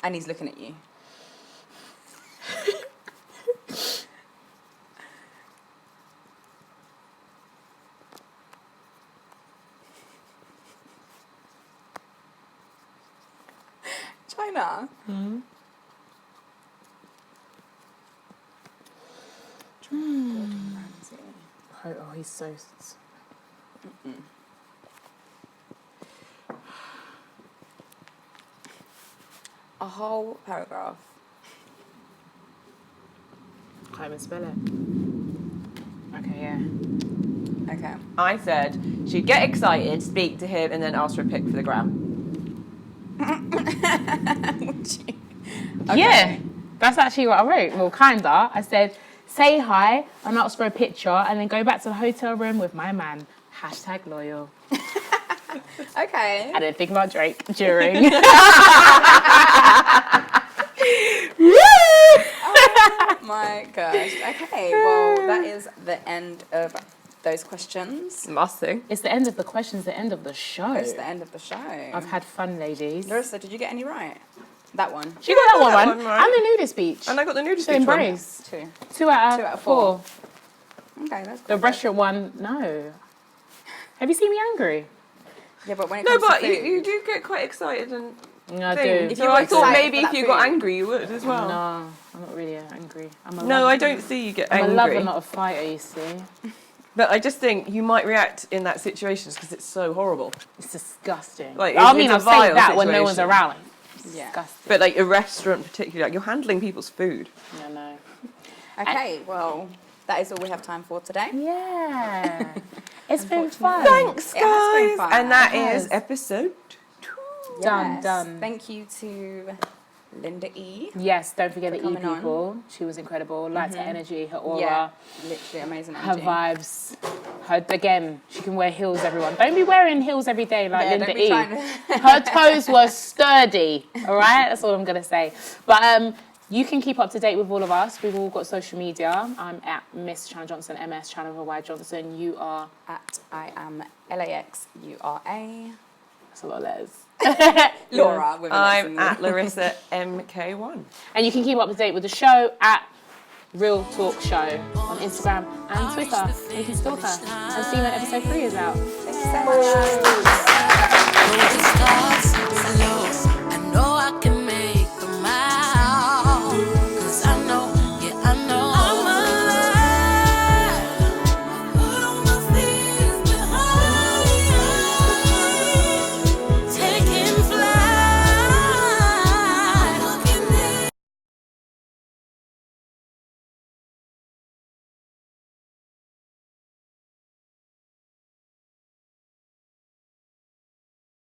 and he's looking at you. China. Oh, he's so... A whole paragraph. Can't even spell it. Okay, yeah. Okay. I said she'd get excited, speak to him, and then ask for a pic for the gram. Okay. Yeah, that's actually what I wrote. Well, kinda. I said, say hi and ask for a picture and then go back to the hotel room with my man. # loyal. Okay. I didn't think about Drake during. Oh my gosh. Okay, well, that is the end of those questions. Must It's the end of the questions, the end of the show. It's the end of the show. I've had fun, ladies. Larissa, did you get any right? That one. She got that got that one. one right. And the nudist beach. And I got the nudist To beach one. embrace. 2. 2 out Two out of of 4. Okay, that's The good. restaurant one, no. Have you seen me angry? Yeah, but when it No, comes but to you, food, you do get quite excited and I thing. do. If So you I were thought excited maybe for if that you got food- angry, you would as well. No, I'm not really angry. I'm a No, lover. I don't see you get I'm a angry. lover, not a fighter, you see. But I just think you might react in that situation because it's so horrible. It's disgusting. Like, I it's mean, a I'll say vile that when no one's situation. around. Like, it's Yeah. disgusting. But like a restaurant particularly, like you're handling people's food. No, no. Okay, well, that is all we have time for today. Yeah. It's been fun. Thanks, It has been guys. fun. And that It is has. episode 2. Done, Yes. done. Thank you to Linda E. Yes, don't forget For the E coming on. people. She was incredible. Liked her energy, her aura, Yeah, literally amazing. her energy. vibes. Again, she can wear heels, everyone. Don't be wearing heels every day like Yeah, Linda don't be E. trying to- Her toes were sturdy, all right? That's all I'm going to say. But you can keep up to date with all of us. We've all got social media. I'm at Miss Chan Johnson, MS Chan over Y Johnson. You are... At I am LAXURA. That's a lot of letters. Laura with an S I'm in at there. Larissa MK1. And you can keep up to date with the show at Real Talk Show on Instagram and Twitter. And you can stalk her and see when episode 3 is out. Thank you so much. Starts